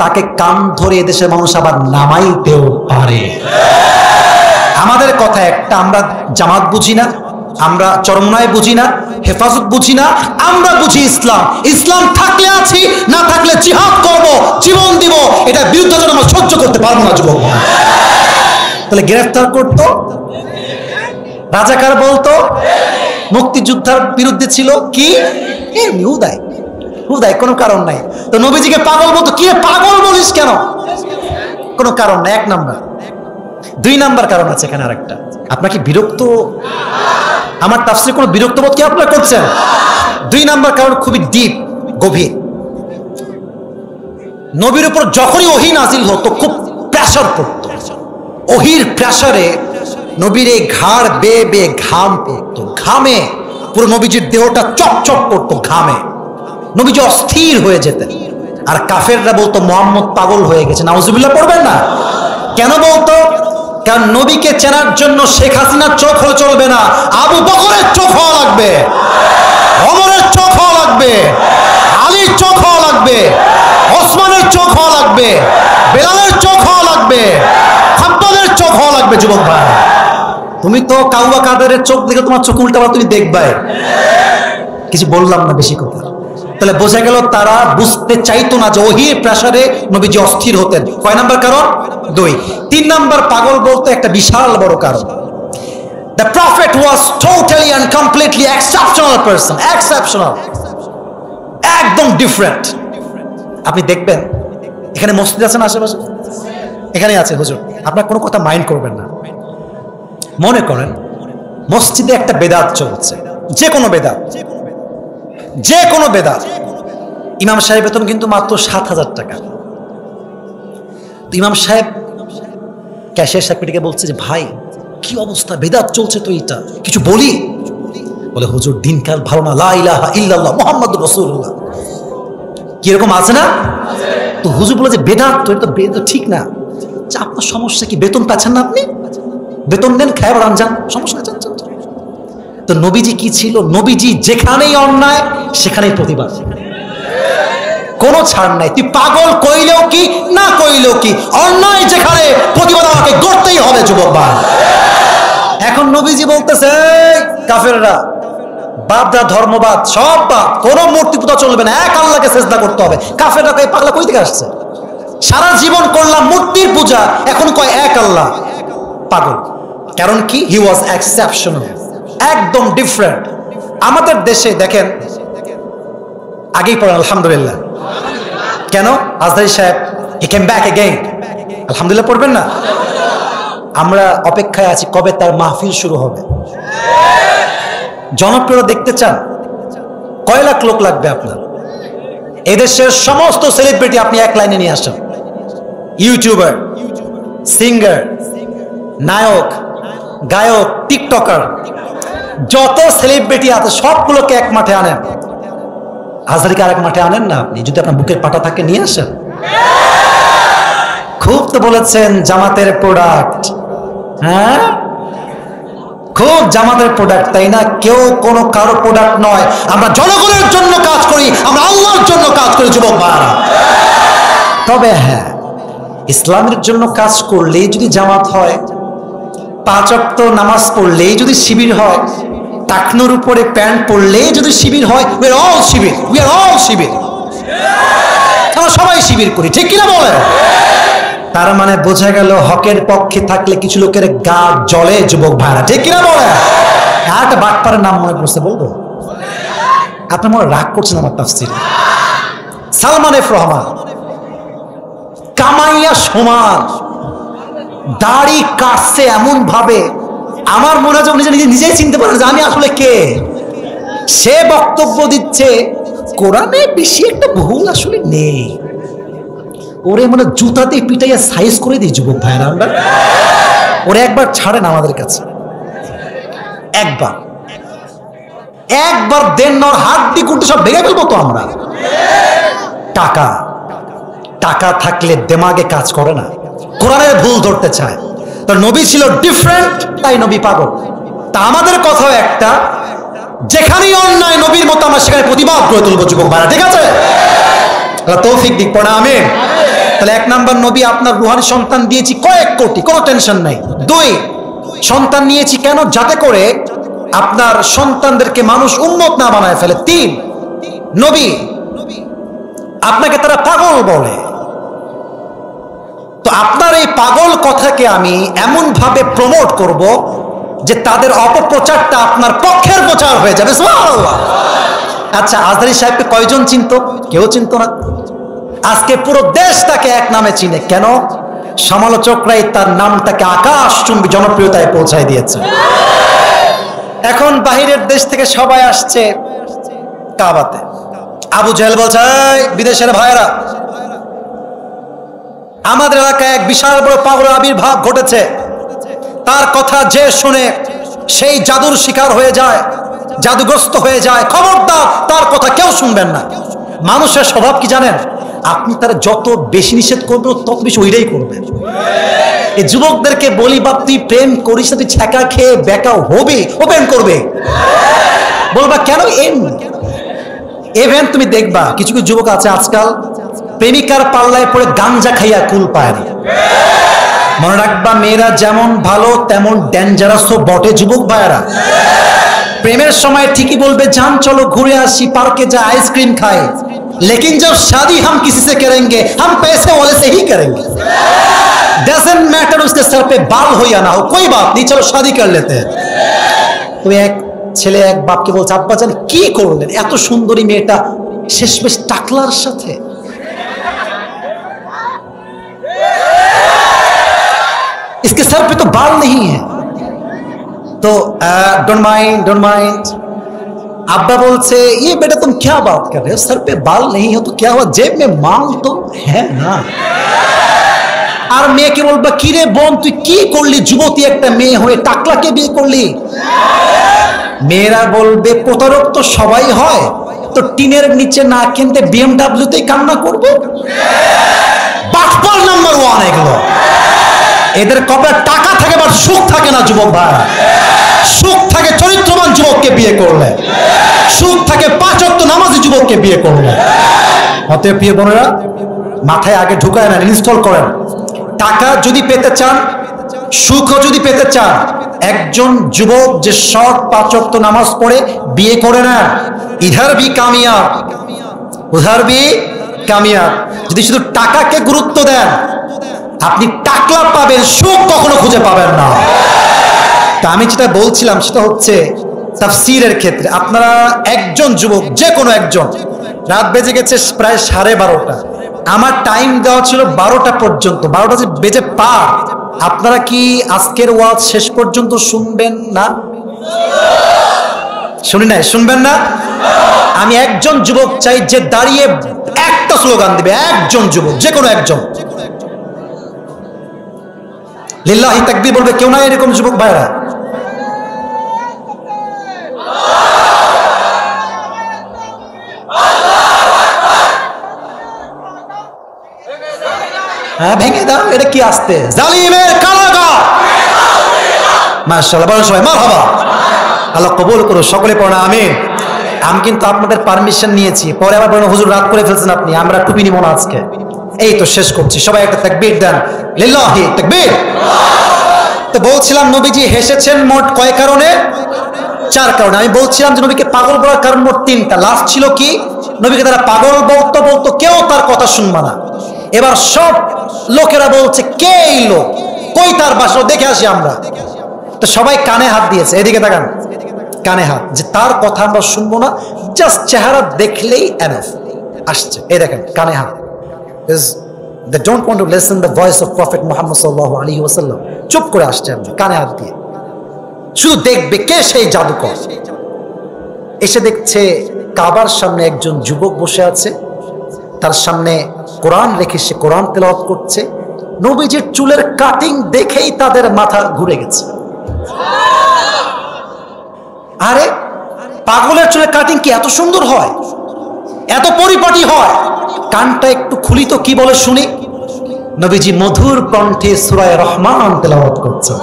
তাকে কান ধরে এই দেশের মানুষ আবার নামাইতেও পারে। আমাদের কথা একটা, আমরা জামাত বুঝি না, আমরা চরমনায় বুঝি না, হেফাজত বুঝি না, আমরা বুঝি ইসলাম। ইসলাম থাকলে আছি, না থাকলে জিহাদ করব, জীবন দিব। এটা বিরুদ্ধে যেন আমরা সহ্য করতে পারবো না যুবক। তাহলে গ্রেফতার করতো, রাজাকার বলতো, মুক্তিযোদ্ধার বিরুদ্ধে ছিল কি হুদায় হুদায়, কোনো কারণ নাই। তো নবীজিকে পাগল বলতো, কি পাগল বলিস কেন? কোনো কারণ নাই, এক নাম্বার। দুই নাম্বার কারণ আছে এখানে আরেকটা। আপনাকে বিরক্ত, আমার তাফসীরে কোনো বিরক্ত বোধ কি আপনারা করছেন? দুই নাম্বার কারণ খুবই ডিপ, গভীর। নবীর উপর যখনই ওহী নাজিল হতো খুব প্রেসার পড়তো, ওহীর প্রেসারে নবীর এই ঘাড় বেয়ে বেয়ে ঘাম পড়তো, ঘামে পুরো নবীজির দেহটা চপচপ করতো ঘামে, নবীজি অস্থির হয়ে যেতেন। আর কাফেররা বলতো মুহাম্মদ পাগল হয়ে গেছে। নাউজুবিল্লাহ পড়বেন না? কেন বলতো? কারণ নবীকে চেনার জন্য শেখ হাসিনার চোখ হলে চলবে না, আবু বকরের চোখ হওয়া লাগবে, ওমরের চোখ হওয়া লাগবে, আলীর চোখ হওয়া লাগবে, ওসমানের চোখ হওয়া লাগবে, বেলালের চোখ হওয়া লাগবে, খাব্বাবের চোখ হওয়া লাগবে। যুবক ভাই, তুমি তো কাউয়া কাদেরের চোখ দেখে তোমার চোখ উল্টাবা, তুমি দেখবাই। কিছু বললাম না, বেশি কথা। তাহলে বোঝা গেল তারা বুঝতে চাইতো না যে ওহীর প্রেসারে নবীজি অস্থির হতেন। কয় নাম্বার কারণ? দুই। তিন নাম্বার পাগল বলতে একটা বিশাল বড় কারণ। The prophet was totally and completely exceptional person, exceptional, একদম ডিফারেন্ট। আপনি দেখবেন এখানে মসজিদ আছে না আশেপাশে? এখানে আছে হুজুর, আপনার কোনো কথা মাইন্ড করবেন না। মনে করেন মসজিদে একটা বেদাত চলছে, যে কোনো বেদাত, যে কোনো বেদাত। ইমাম সাহেব বেতন কিন্তু মাত্র 7,000 টাকা। ইমাম সাহেব ক্যাশিয়ার সেক্রেটারিকে বলছে যে ভাই কি অবস্থা, বেদাত চলছে তো, এটা কিছু বলি? বলে হুজুর দিনকাল ভালো না, লা ইলাহা ইল্লাল্লাহ মুহাম্মাদুর রাসূলুল্লাহ, কি এরকম আছে না? তো হুজুর বলে যে বেদাত তো, এটা তো ঠিক না। আপনার সমস্যা কি? বেতন পাচ্ছেন না আপনি? বেতন দেন, খায় আবার আনজান, সমস্যা নেই। তো নবীজি কি ছিল? নবীজি যেখানেই অন্যায় সেখানেই প্রতিবাদ, কোনো ছাড় নাই। তুই পাগল কইলেও কি না কইলেও কি, অন্যায় যেখানে প্রতিবাদ আমাকে করতেই হবে। যুবক ভাই, এখন নবীজি বলতেছে কাফেররা বাপদা ধর্মবাদ সব বাদ, কোনো মূর্তি পূজা চলবে না, এক আল্লাহকে সিজদা করতে হবে। কাফেররা কয় পাগলা কই থেকে আসছে? সারা জীবন করলাম মূর্তির পূজা, এখন কয় এক আল্লাহ। পাগল। কারণ কি? হি ওয়াজ এক্সেপশনাল, একদম ডিফারেন্ট। আমাদের দেশে দেখেন, আগেই পড়েন আলহামদুলিল্লাহ। কেন? আজদারি সাহেব হি কেম ব্যাক এগেইন, আলহামদুলিল্লাহ পড়বেন না? আমরা অপেক্ষায় আছি কবে তার মাহফিল শুরু হবে। জনপ্রিয় দেখতে চান? কয় লাখ লোক লাগবে আপনার? এদেশের সমস্ত সেলিব্রিটি আপনি এক লাইনে নিয়ে আসেন, ইউটিউবার, সিঙ্গার, নায়ক, গায়ক, টিকটকার, যত সেলিব্রিটি আছে সবগুলোকে এক মাঠে আনেন। আজহারীকে আরেক মাঠে আনেন না আপনি? যদি আপনার বুকের পাটা থাকে নিয়ে আসেন। খুব তো বলেছেন জামাতের প্রোডাক্ট, হ্যাঁ খুব জামাতের প্রোডাক্ট, তাই না? কেউ কোনো কারো প্রোডাক্ট নয়। আমরা জনগণের জন্য কাজ করি, আমরা আল্লাহর জন্য কাজ করি যুবক ভাইরা। তবে হ্যাঁ, ইসলামের জন্য কাজ করলেই যদি জামাত হয়, 5 ওয়াক্ত নামাজ পড়লেই যদি শিবির হয়, টাকনুর উপরে প্যান্ট পরলেই যদি শিবির হয়, we are all Shibir, we are all Shibir, আমরা সবাই শিবির করি, ঠিক কিনা বলেন? তার মানে বোঝা গেল হকের পক্ষে থাকলে কিছু লোকের গা জ্বলে যুবক ভাইরা, ঠিক কিনা বলেন? আর একটা বাটপারের নাম মনে পড়ছে, বলবো? আপনার মনে রাগ করছেন আমার তাফসীরে? সালমান এফ রহমান কামাইয়া সমান, দাড়ি কাটছে এমন ভাবে আমার মনে হয় নিজেই চিনতে পারে যে আমি আসলে কে। সে বক্তব্য দিচ্ছে কোরআনে বেশি একটা ভুল আসলে নেই। ওরে মানে জুতাতে পিটাইয়া সাইজ করে দিই যুবক ভাইরা আমরা। ওরে একবার ছাড়েন আমাদের কাছে, একবার দেন না, হাড্ডি কুটে সব ভেঙে ফেলবো তো আমরা। টাকা থাকলে দেমাগে কাজ করে না, কোরআনের ভুল ধরতে চায়। তো নবী ছিল ডিফারেন্ট, তাই নবী পাগল। তা আমাদের কথাও একটা, যেখানেই অন্যায় নবীর মতো আমরা সেখানে প্রতিবাদ করে তুলবো যুবক ভাইরা, ঠিক আছে? তৌফিক দিক পড়া আমিন। তাহলে 1 নাম্বার, নবী আপনার রুহানি সন্তান দিয়েছি কয়েক কোটি, কোনো টেনশন নাই। 2, সন্তান নিয়েছি কেন? যাতে করে আপনার সন্তানদেরকে মানুষ উম্মত না বানায় ফেলে। 3, নবী আপনাকে তারা পাগল বলে, তো আপনার এই পাগল কথাকে আমি এমন ভাবে প্রমোট করব যে তাদের অপপ্রচারটা আপনার পক্ষের প্রচার হয়ে যাবে। সুবহানাল্লাহ। আচ্ছা, আজহারী সাহেবকে কয়জন চিনতো? কেউ চিনতো না। আজকে পুরো দেশ তাকে এক নামে চিনে। কেন? সমালোচকরাই তার নামটাকে আকাশচুম্বী জনপ্রিয়তায় পৌঁছায় দিয়েছে। এখন বাহিরের দেশ থেকে সবাই আসছে কাবাতে। আবু জাহেল বলছে, বিদেশের ভাইরা, আমাদের এলাকায় এক বিশাল বড় পাগল আবির্ভাব ঘটেছে, তার কথা যে শুনে সেই জাদুর শিকার হয়ে যায়, জাদুগ্রস্ত হয়ে যায়। খবরদার তার কথা কেউ শুনবেন না। মানুষের স্বভাব কি জানেন? আপনি তার যত বেশি নিষেধ করবেন তত বেশি ওইটাই করবেন। এই যুবকদেরকে বলি, বাপ তুই প্রেম করিস না, তুই ছ্যাঁকা খেয়ে বেকা হবে, ও প্রেম করবে। বলবা কেন? তুমি দেখবা কিছু কিছু যুবক আছে আজকাল প্রেমিকার পাল্লায় পড়ে গাঞ্জা খাইয়া কুল পায় না। মনে রাখবা, মেয়েরা যেমন ভালো তেমন ডেঞ্জারাসও বটে যুবক ভাইয়েরা। প্রেমের সময় ঠিকই বলবে জান চলো ঘুরে আসি, পার্কে যা आइसक्रीम खाए, लेकिन जब शादी हम किसी से करेंगे हम पैसे वाले से ही करेंगे। डजंट मैटर उसके सर पे बाल हो या ना हो, कोई बात नहीं, चलो शादी कर लेते हैं। तो एक ছেলে এক বাপকে বলছে, আব্বা জান কি করলেন, এত সুন্দরী মেয়েটা শেষমেশ টাকলার সাথে। इसके सर पे तो बाल नहीं है। तो डोंट माइंड। अब्बा बोलते ये बेटा तुम क्या बात कर रहे हो, सर पे बाल नहीं हो तो क्या हुआ, जेब में माल तो है ना। আর মেয়েকে বলবা, কি রে বোন তুই কি করলি, যুবতী একটা মেয়ে হয়ে টাকলাকে বিয়ে করলি। মেয়েরা বলবে প্রতারক তো সবাই হয়, তো টিনের নিচে না কিনতে বিএমডব্লিউতেই কান্না করবো। বাটপার নাম্বার 1 এগুলো। এদের কপালে টাকা থাকে বাট সুখ থাকে না যুবক ভাই। সুখ থাকে চরিত্রবান যুবককে বিয়ে করলে, সুখ থাকে 5 ওয়াক্ত নামাজি যুবককে বিয়ে করলে। অতএব প্রিয় বোনেরা, মাথায় আগে ঢুকায় না, ইনস্টল করেন। টাকা যদি পেতে চান, সুখও যদি পেতে চান, একজন যুবক যে সৎ 5 ওয়াক্ত নামাজ পড়ে বিয়ে করে না, ইধার ভি কামিয়াব উধার ভি কামিয়াব। যদি শুধু টাকাকে গুরুত্ব দেন, আপনি টাকলা পাবেন, সুখ কখনো খুঁজে পাবেন না। তা আমি যেটা বলছিলাম সেটা হচ্ছে তাফসীরের ক্ষেত্রে আপনারা একজন যুবক, যে কোনো একজন, রাত বেজে গেছে প্রায় 12:30, আমার টাইম দেওয়া ছিল 12টা পর্যন্ত, 12টা যে বেজে পার, আপনারা কি আজকের ওয়াজ শেষ পর্যন্ত শুনবেন না? শুনি নাই, শুনবেন না? আমি একজন যুবক চাই যে দাঁড়িয়ে একটা স্লোগান দিবে, একজন যুবক, যে কোনো একজন, লিল্লাহি তাকবীর বলবে। কেউ না এরকম যুবক ভাইরা? হ্যাঁ ভেঙে দাও, এটা কি আসতে জালিমের কারাগার। মাশাআল্লাহ, বলেন সবাই মারহাবা। আল্লাহ কবুল করুন, সকলে পড়া আমিন। আমি কিন্তু আপনাদের পারমিশন নিয়েছি, পরে আবার বলেন হুজুর রাত করে ফেলছেন আপনি, আমরা টুপি নিব না আজকে। এই তো শেষ করছি, সবাই একটা তাকবীর দেন, লিল্লাহি তাকবীর। তো বলছিলাম নবীজি হেসেছেন মোট কয় কারণে? 4 কারণে। আমি বলছিলাম যে নবীকে পাগল বলার কারণ মোট 3টা। লাস্ট ছিল কি? নবীকে তারা পাগল বলতো, কেউ তার কথা শুনবে না। এবার সব লোকেরা বলছে কে এই লোক, কই তার বাসা, দেখে আসি আমরা। তো সবাই কানে হাত দিয়েছে, এদিকে তাকান, কানে হাত, যে তার কথা আমরা শুনবো না, জাস্ট চেহারা দেখলেই এনাফ। আসছে, এই দেখেন কানে হাত। They don't want to listen the voice of Prophet Muhammad sallallahu alaihi wasallam. চুপ করে আসছেন কানে হাত দিয়ে, শুধু দেখবে কে সেই জাদুকর। এসে দেখছে কাবার সামনে একজন যুবক বসে আছে, তার সামনে কোরআন রেখে সে কোরআন তেলাওয়াত করছে। নবীজির চুলের কাটিং দেখেই তাদের মাথা ঘুরে গেছে। আরে পাগলের চুলের কাটিং কি এত সুন্দর হয়, এত পরিপাটি হয়? কানটা একটু খুলি তো কি বলে শুনি। নবীজি মধুর কণ্ঠে সূরা রহমান তেলাওয়াত করছেন।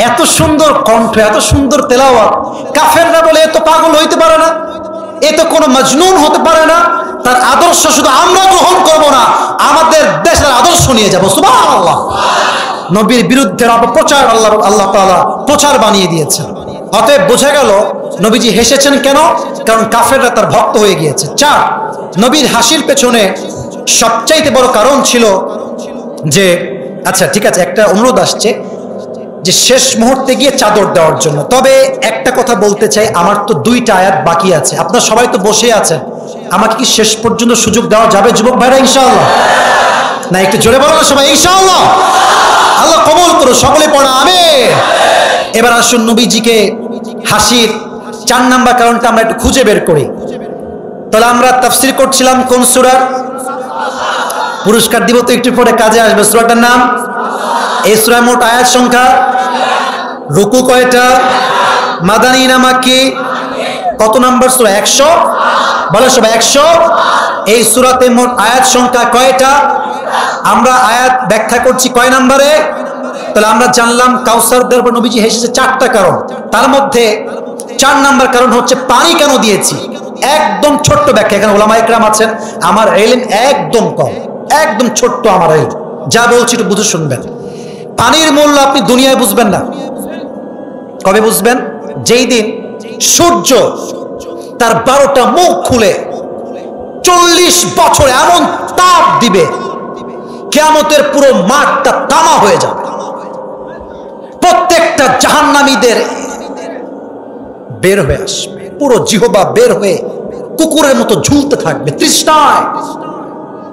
এত সুন্দর কণ্ঠ, এত সুন্দর তেলাওয়াত। কাফেররা বলে এ তো পাগল হইতে পারে না, এ তো কোনো মজনুন হতে পারে না, তার আদর্শ শুধু আমরা গ্রহণ করব না, আমাদের দেশের আদর্শ নিয়ে যাব। সুবহানাল্লাহ। নবীর বিরুদ্ধে অপপ্রচার আল্লাহ তাআলা প্রচার বানিয়ে দিয়েছেন। অতএব বোঝা গেল নবীজি হেসেছেন কেন? কারণ কাফেররা তার ভক্ত হয়ে গিয়েছে। 4, নবীর হাসির পেছনে সবচাইতে বড় কারণ ছিল যে, আচ্ছা ঠিক আছে, একটা অনুরোধ আসছে যে শেষ মুহূর্তে গিয়ে চাদর দেওয়ার জন্য। তবে একটা কথা বলতে চাই, আমার তো 2টা আয়াত বাকি আছে, আপনারা সবাই তো বসে আছেন, আমাকে কি শেষ পর্যন্ত সুযোগ দেওয়া যাবে যুবক ভাইরা ইনশাআল্লাহ? না একটু জোরে বলো না সবাই ইনশাআল্লাহ। আল্লাহ কবুল করো, সকলে পড়া আমিন। এবার আসুন নবীজিকে হাসির 4 নাম্বার কারণটা আমরা একটু খুঁজে বের করি। তাহলে আমরা তাফসীর করছিলাম কোন সূরার? পুরস্কার দিব তো একটু পরে, কাজে আসবে। সূরাটার নাম? এই সূরার মোট আয়াত সংখ্যা, রুকু কয়টা, মাদানী না মাক্কি? কত নাম্বার সূরা? 100। বলো সবাই 100। এই সূরাতে মোট আয়াত সংখ্যা কয়টা? আমরা আয়াত ব্যাখ্যা করছি কয় নম্বরে? তাহলে আমরা জানলাম কাউসার দেওয়ার পর নবীজি হেসেছে 4টা কারণ। তার মধ্যে 4 নাম্বার কারণ হচ্ছে পানি কেন দিয়েছি। একদম ছোট্ট ব্যাখ্যা, এখানে ওলামায়ে কেরাম আছেন, আমার ইলম একদম কম, একদম ছোট্ট আমার ইলম, যা বলছি একটু বুঝে শুনবেন। পানির মূল্য আপনি দুনিয়ায় বুঝবেন না। কবে বুঝবেন? যেই দিন সূর্য তার 12টা মুখ খুলে 40 বছর এমন তাপ দিবে, কিয়ামতের পুরো মাঠটা তামা হয়ে যাবে। প্রত্যেকটা জাহান্নামীদের বের হয়ে আসবে, পুরো জিহবা বের হয়ে কুকুরের মতো ঝুলতে থাকবে তৃষ্ণায়,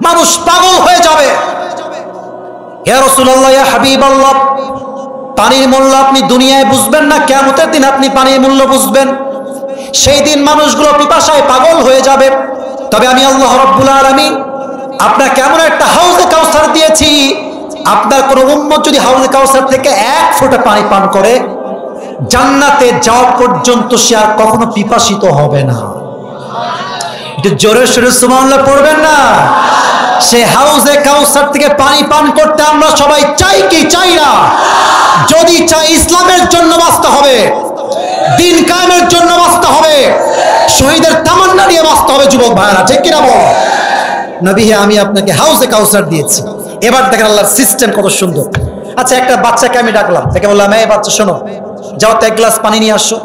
মানুষ পাগল হয়ে যাবে। ইয়া রাসূলুল্লাহ, ইয়া হাবিবাল্লাহ, পানির মূল্য আপনি দুনিয়ায় বুঝবেন না, কিয়ামতের দিন আপনি পানির মূল্য বুঝবেন। সেই দিন মানুষগুলো পিপাসায় পাগল হয়ে যাবে। তবে আমি আল্লাহ রাব্বুল আলামিন আপনাকে এমন একটা হাউজে কাউসার দিয়েছি, আপনার কোন উম্মত যদি হাউজে কাউসার থেকে 1 ফোঁটা পানি পান করে, জান্নাতে যাওয়া পর্যন্ত সে আর কখনো পিপাসিত হবে না। একটু জোরে সোরে সুবহানাল্লাহ পড়বেন না? সে হাউজে কাউসার থেকে পানি পান করতে আমরা সবাই চাই কি চাই না? যদি চাই ইসলামের জন্য বাঁচতে হবে, দিন কায়েমের জন্য বাঁচতে হবে, শহীদের তামান্না নিয়ে বাঁচতে হবে। যুবক ভাইরা ঠিক কিনা বল? নবী হে, আমি আপনাকে হাউজে কাউসার দিয়েছি। এবার দেখেন আল্লাহর সিস্টেম কত সুন্দর। আচ্ছা, একটা বাচ্চাকে আমি ডাকলাম, তাকে বললাম, এই বাচ্চা শোনো, যাও তো 1 গ্লাস পানি নিয়ে আসো।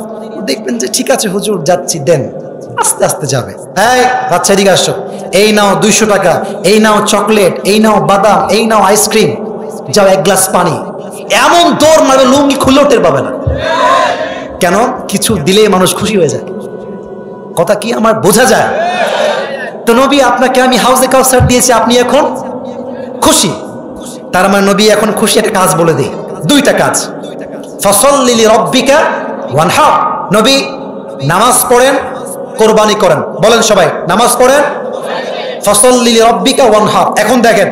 দেখবেন যে ঠিক আছে হুজুর যাচ্ছি, দেন, আস্তে আস্তে যাবে। এই বাচ্চা এদিকে আসো, এই নাও 200 টাকা, এই নাও চকলেট, এই নাও বাদাম, এই নাও আইসক্রিম, যাও 1 গ্লাস পানি। এমন দৌড় মারবে লুঙ্গি খুললেও টের পাবে না। কেন? কিছু দিলেই মানুষ খুশি হয়ে যায়। কথা কি আমার বোঝা যায়? তো নবী আপনাকে আমি হাউজে কাউসার দিয়েছি, আপনি এখন খুশি। তার মানে নবী এখন খুশি। একটা কাজ বলে দিই, 2টা কাজ। ফসল্লি লিরাব্বিকা ওয়ানহার, নবী নামাজ পড়েন, কোরবানি করেন। বলেন সবাই, নামাজ পড়েন, ফসল্লি লিরাব্বিকা ওয়ানহার। এখন দেখেন,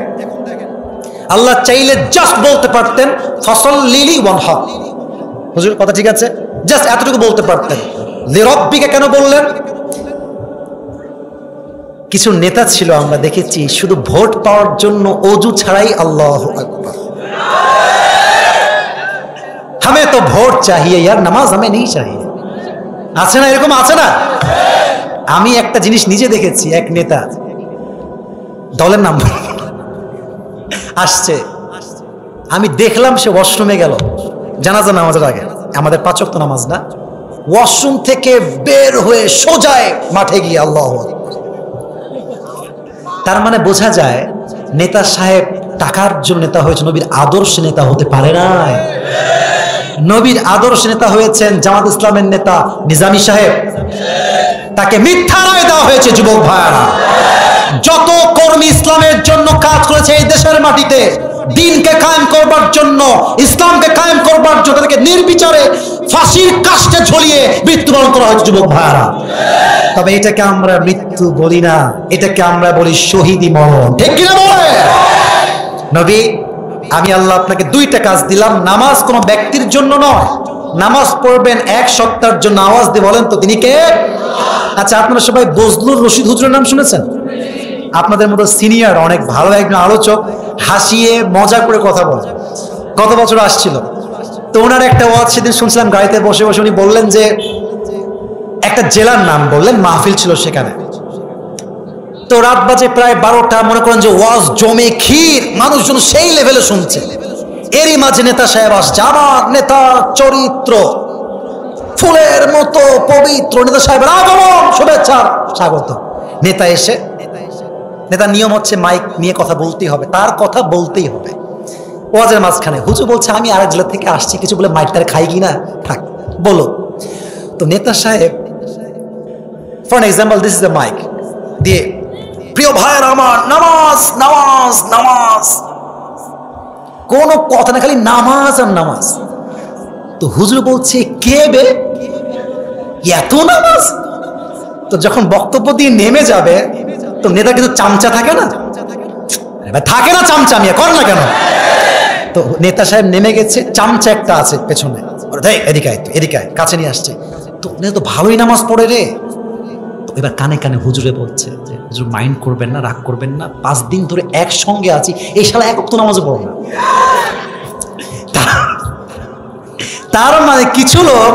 আল্লাহ চাইলে জাস্ট বলতে পারতেন ফসল্লি ওয়ানহার, হুজুর কথা ঠিক আছে, জাস্ট এতটুকু বলতে পারতেন। লিরাব্বিকা কেন বললেন? কিছু নেতা ছিল আমরা দেখেছি, শুধু ভোট পাওয়ার জন্য অজু ছাড়াই আল্লাহু আকবার, हमें तो ভোট चाहिए यार, নামাজ हमें नहीं चाहिए। আছে না এরকম? আছে না? আমি একটা জিনিস নিজে দেখেছি, এক নেতা, দলের নাম আসছে, আমি দেখলাম সে ওয়াশরুমে গেল জানাজা নামাজের আগে, আমাদের 5 ওয়াক্ত নামাজ না, ওয়াশরুম থেকে বের হয়ে সোজায় মাঠে গিয়ে আল্লাহু আকবার। তার মানে বোঝা যায় নেতা সাহেব টাকার জন্য নেতা হয়েছে, নবীর আদর্শ নেতা হতে পারে নাই। নবীর আদর্শ নেতা হয়েছেন জামাত ইসলামের নেতা নিজামী সাহেব, তাকে মিথ্যা রায় দেওয়া হয়েছে। যুবক ভাইরা, যত কর্মী ইসলামের জন্য কাজ করেছে এই দেশের মাটিতে, দিনকে কায়েম করবার জন্য, ইসলামকে কায়েম করবার জন্য, তাদেরকে নির্বিচারে ফাঁসির কাস্টে ঝুলিয়ে মৃত্যুবরণ করা হয়েছে যুবক ভাইরা। তবে এটাকে আমরা মৃত্যু বলি না, এটাকে আমরা বলি শহীদি মরণ। ঠিক কিনা বলে? নবী, আমি আল্লাহ আপনাকে দুইটা কাজ দিলাম, নামাজ কোনো ব্যক্তির জন্য নয়, নামাজ পড়বেন এক সপ্তাহের জন্য। আওয়াজ দিয়ে বলেন তো তিনি কে? আচ্ছা, আপনারা সবাই বজলুর রশিদ হুজুরের নাম শুনেছেন? আপনাদের মতো সিনিয়র অনেক ভালো একজন আলোচক, হাসিয়ে মজা করে কথা বলে, গত বছর আসছিল। তো ওনার একটা ওয়াজ সেদিন শুনছিলাম গাড়িতে বসে বসে, উনি বললেন যে একটা জেলার নাম বললেন, মাহফিল ছিল সেখানে। তো রাত বাজে প্রায় 12টা, মনে করেন যে ওয়াজ জমে ক্ষীর, মানুষজন সেই লেভেলে শুনছে। এরই মাঝে নেতা সাহেব আসছে, আমার নেতা চরিত্র ফুলের মতো পবিত্র নেতা সাহেবের আগমন, শুভেচ্ছা স্বাগত। নেতা এসে, নেতা নিয়ম হচ্ছে মাইক নিয়ে কথা বলতেই হবে, তার কথা বলতেই হবে। ওয়াজের মাঝখানে হুজুর বলছে আমি আরেক জেলা থেকে আসছি, কিছু বলে মাইকটারে খাই কিনা, থাক বলো। তো নেতা সাহেব, for example this is the mic দিয়ে, প্রিয় ভাইয়ের আমার, নামাজ নামাজ নামাজ, কোনো কথা না, খালি নামাজ আর নামাজ। তো হুজুর বলছে কে বে, এত নামাজ? তো যখন বক্তব্য দিয়ে নেমে যাবে, তো নেতা কিন্তু চামচা থাকে না, থাকে না চামচা, আমি কর না কেন? তো নেতা সাহেব নেমে গেছে, চামচা একটা আছে পেছনে, এদিকে আয়, এদিকে আয়, কাছে নিয়ে আসছে। তো নেতা তো ভালোই নামাজ পড়ে রে। তো এবার কানে কানে হুজুরে বলছে যে হুজুর মাইন্ড করবেন না, রাগ করবেন না, 5 দিন ধরে একসঙ্গে আছি, এই শালা এক ওয়াক্ত নামাজও পড়ো না। তার মানে কিছু লোক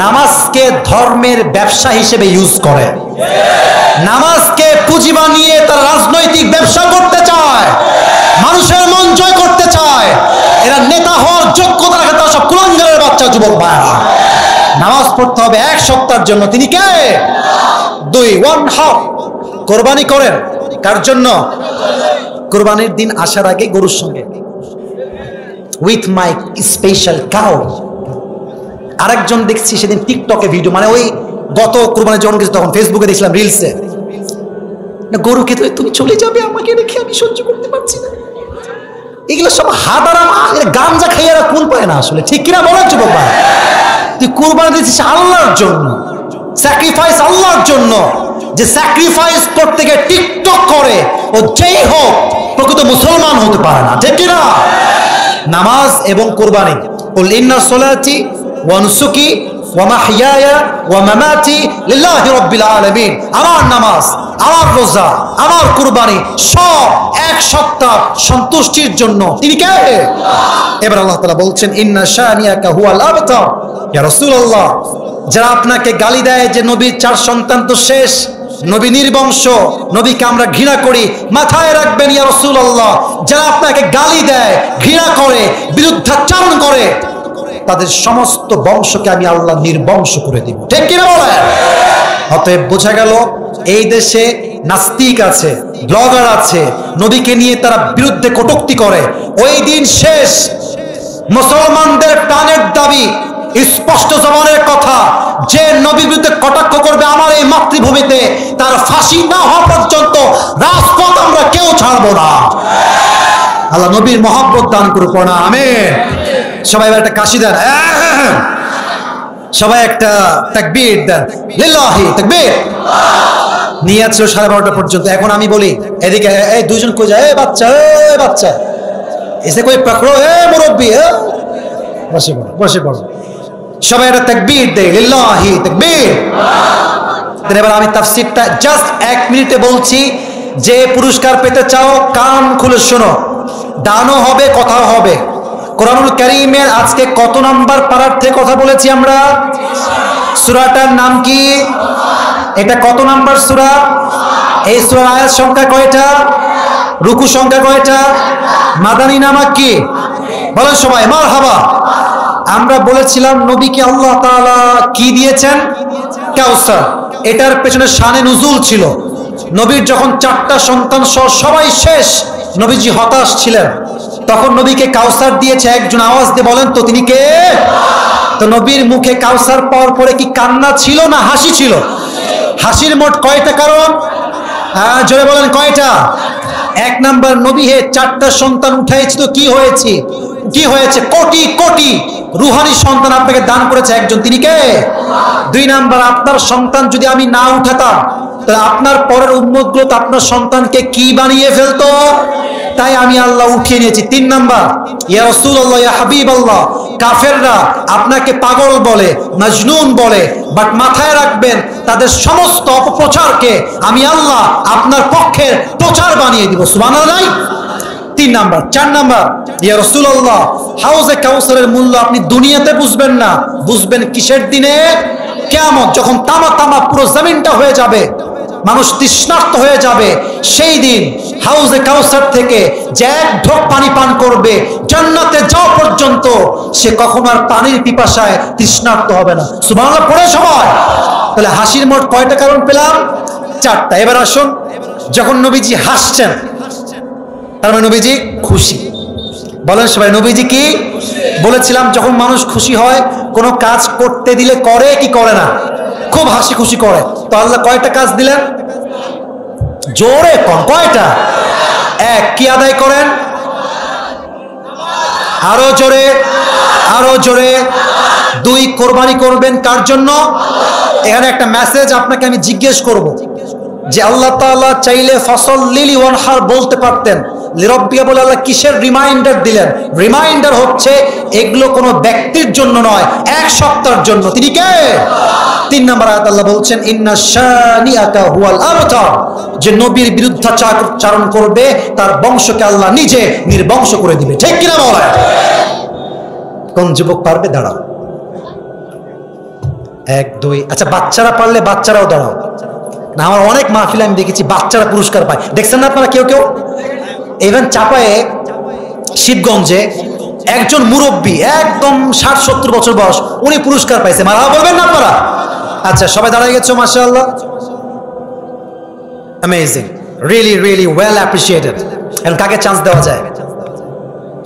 নামাজকে ধর্মের ব্যবসা হিসেবে ইউজ করে, নামাজকে পুঁজি বানিয়ে তার রাজনৈতিক ব্যবসা করতে চায়, মানুষের মন জয় করতে চায়। এরা নেতা হওয়ার যোগ্যতা রাখে, তারা সব কুলাঙ্গারের বাচ্চা যুবক ভাইরা। নামাজ পড়তে হবে এক সপ্তাহের জন্য। তিনি কে? 2 1/2 কোরবানি করেন কার জন্য? কোরবানির দিন আসার আগে গরুর সঙ্গে, উইথ মাই স্পেশাল কাউ। আরেকজন দেখছি সেদিন টিকটকে ভিডিও, মানে ওই গত কোরবানির যখন গেছে তখন ফেসবুকে দেখছিলাম রিলসে, গরুকে তুমি চলে যাবে আমাকে রেখে, আমি সহ্য করতে পারছি না। এগুলো সব হাদারাম, গাঞ্জা খাইয়ে এরা কুল পায় না আসলে, ঠিক কিনা বলার যুবক ভাই? তুই কোরবানি দিচ্ছিস আল্লাহর জন্য, স্যাক্রিফাইস আল্লাহর জন্য। যে স্যাক্রিফাইস করতে গিয়ে টিকটক করে, ও যেই হোক প্রকৃত মুসলমান হতে পারে না, ঠিক কিনা? নামাজ এবং কোরবানি, কুল ইন্না সলাতি ওয়া নুসুকি ওয়া মাহইয়ায়া ওয়া মামাতি লিল্লাহি রাব্বিল আলামিন। আমার নামাজ, আমার রোজা, আমার কুরবানি সব এক সপ্তাহ সন্তুষ্টির জন্য। তিনি কে? এবার আল্লাহ তাআলা বলছেন ইন্না শানিয়াকা হুয়াল আবতার। ইয়া রাসূলুল্লাহ, যারা আপনাকে গালি দেয় যে নবীর 4 সন্তান তো শেষ, নবী নির্বংশ, নবীকে আমরা ঘৃণা করি, মাথায় রাখবেন ইয়া রাসূলুল্লাহ, যারা আপনাকে গালি দেয়, ঘৃণা করে, বিরুদ্ধাচরণ করে, তাদের সমস্ত বংশকে আমি আল্লাহ নির্বংশ করে দিব, ঠিক কিনা বলেন? অতএব বোঝা গেল এই দেশে নাস্তিক আছে, ব্লগার আছে, নবীকে নিয়ে তারা বিরুদ্ধে কটূক্তি করে। ওই দিন শেষ। মুসলমানদের প্রাণের দাবি, স্পষ্ট জবানের কথা, যে নবীর বিরুদ্ধে কটাক্ষ করবে আমার এই মাতৃভূমিতে, তার ফাঁসি না হওয়া পর্যন্ত রাজপথ আমরা কেউ ছাড়বো না। আল্লাহ নবীর মহব্বত দান করুক না, আমিন। সবাই একটা কাশি দেন, সবাই একটা তাকবীর দেন, লিল্লাহি তাকবীর। নিয়াত ছিল 12:30 পর্যন্ত। এখন আমি বলি এদিকে, এই দুইজন কই যায়, বাচ্চা বাচ্চা এসে কই পাকড়ো, মুরব্বী, বসে পড়ো বসে পড়ো। সবাই একটা তাকবীর দেয়, লিল্লাহি তাকবীর। এবার আমি তাফসীরটা জাস্ট 1 মিনিটে বলছি। যে পুরস্কার পেতে চাও কান খুলে শোনো, দানও হবে, কথাও হবে। কোরআনুল কারীমের আজকে কত নাম্বার পারার থেকে কথা বলেছি আমরা? সূরাটার নাম কি? এটা কত নাম্বার সূরা? এই সূরার আয়াত সংখ্যা কয়টা? রুকু সংখ্যা কয়টা? মাদানী নামক কি? বলেন সবাই মারহাবা। আমরা বলেছিলাম নবীকে আল্লাহ তাআলা কি দিয়েছেন? কাউসার। এটার পেছনে শানে নুজুল ছিল। নবীর যখন 4টা সন্তান সহ সবাই শেষ, নবীজি হতাশ ছিলেন, তখন নবীকে কাউসার দিয়েছে। একজন আওয়াজ দিয়ে বলেন তো তিনি কে? তো নবীর মুখে কাউসার পাওয়ার পরে কি কান্না ছিল না হাসি ছিল? হাসির মোট কয়টা কারণ? হ্যাঁ জোরে বলেন কয়টা? এক নাম্বার, নবী হে 4টা সন্তান উঠাইছি তো কি হয়েছে? কি হয়েছে? কোটি কোটি রুহানি সন্তান আপনাকে দান করেছে একজন, তিনি কে? 2 নাম্বার, আপনার সন্তান যদি আমি না উঠাতাম তাহলে আপনার পরের উম্মতগুলো তো আপনার সন্তানকে কি বানিয়ে ফেলতো, তাই আমি আল্লাহ উঠিয়ে নিয়েছি। 3 নাম্বার, ইয়া রাসূলুল্লাহ ইয়া হাবিবাল্লাহ, কাফেররা আপনাকে পাগল বলে, মজনুন বলে, বাট মাথায় রাখবেন তাদের সমস্ত অপপ্রচারকে আমি আল্লাহ আপনার পক্ষে প্রচার বানিয়ে দিব। সুবহানাল্লাহ। 3 নাম্বার। 4 নাম্বার, ইয়া রাসূলুল্লাহ, হাউজে কাউসারের মূল্য আপনি দুনিয়াতে বুঝবেন না, বুঝবেন কিসের দিনে? কিয়ামত, যখন তামা তামা পুরো জমিনটা হয়ে যাবে, মানুষ তৃষ্ণার্ত হয়ে যাবে, সেই দিন হাউজে কাউসার থেকে যে এক ঢোক পানি পান করবে জান্নাতে যাওয়া পর্যন্ত সে কখনো আর পানির পিপাসায় তৃষ্ণার্ত হবে না। সুবহানাল্লাহ পড়ে সবাই। তাহলে হাসির মোট কয়টা কারণ পেলাম? 4টা। এবার আসুন, যখন নবীজি হাসছেন তার মানে নবীজি খুশি। বলেন সবাই, নবীজি কি বলেছিলাম? যখন মানুষ খুশি হয় কোনো কাজ করতে দিলে করে কি করে না? খুব হাসি খুশি করে। তো আল্লাহ কয়টা কাজ দিলেন? জোরে কম, কয়টা? 1, কি আদায় করেন? আরো জোরে, আরো জোরে। 2, কোরবানি করবেন কার জন্য? এখানে একটা মেসেজ আপনাকে আমি জিজ্ঞেস করব যে আল্লাহ তাআলা চাইলে ফাসাল্লি ওয়ানহার বলতে পারতেন, লিরাব্বিকা বলে আল্লাহ কিসের রিমাইন্ডার দিলেন? রিমাইন্ডার হচ্ছে এগুলো কোনো ব্যক্তির জন্য নয়, এক সত্তার জন্য। তিনি কে? 3 নম্বর আয়াত আল্লাহ বলছেন ইন্না শানিআকা হুয়াল আবতার, যে নবীর বিরুদ্ধাচারণ করবে তার বংশকে আল্লাহ নিজে নির্বংশ করে দিবে। ঠিক কিনা বলেন? কোন যুবক পারবে? দাঁড়াও। 1, 2, আচ্ছা বাচ্চারা পারলে বাচ্চারাও দাঁড়াও না। আমার অনেক মাহফিলে আমি দেখেছি বাচ্চারা পুরস্কার পায়, দেখছেন না আপনারা কেউ কেউ? ইভেন চাপায়ে শিবগঞ্জে একজন মুরব্বী একদম 60-70 বছর বয়স, উনি পুরস্কার পাইছে। মারহাবা বলবেন না আপনারা? আচ্ছা সবাই দাঁড়ায় গেছো, মাশাআল্লাহ, amazing, really really well appreciated. এখন কাকে চান্স দেওয়া যায়?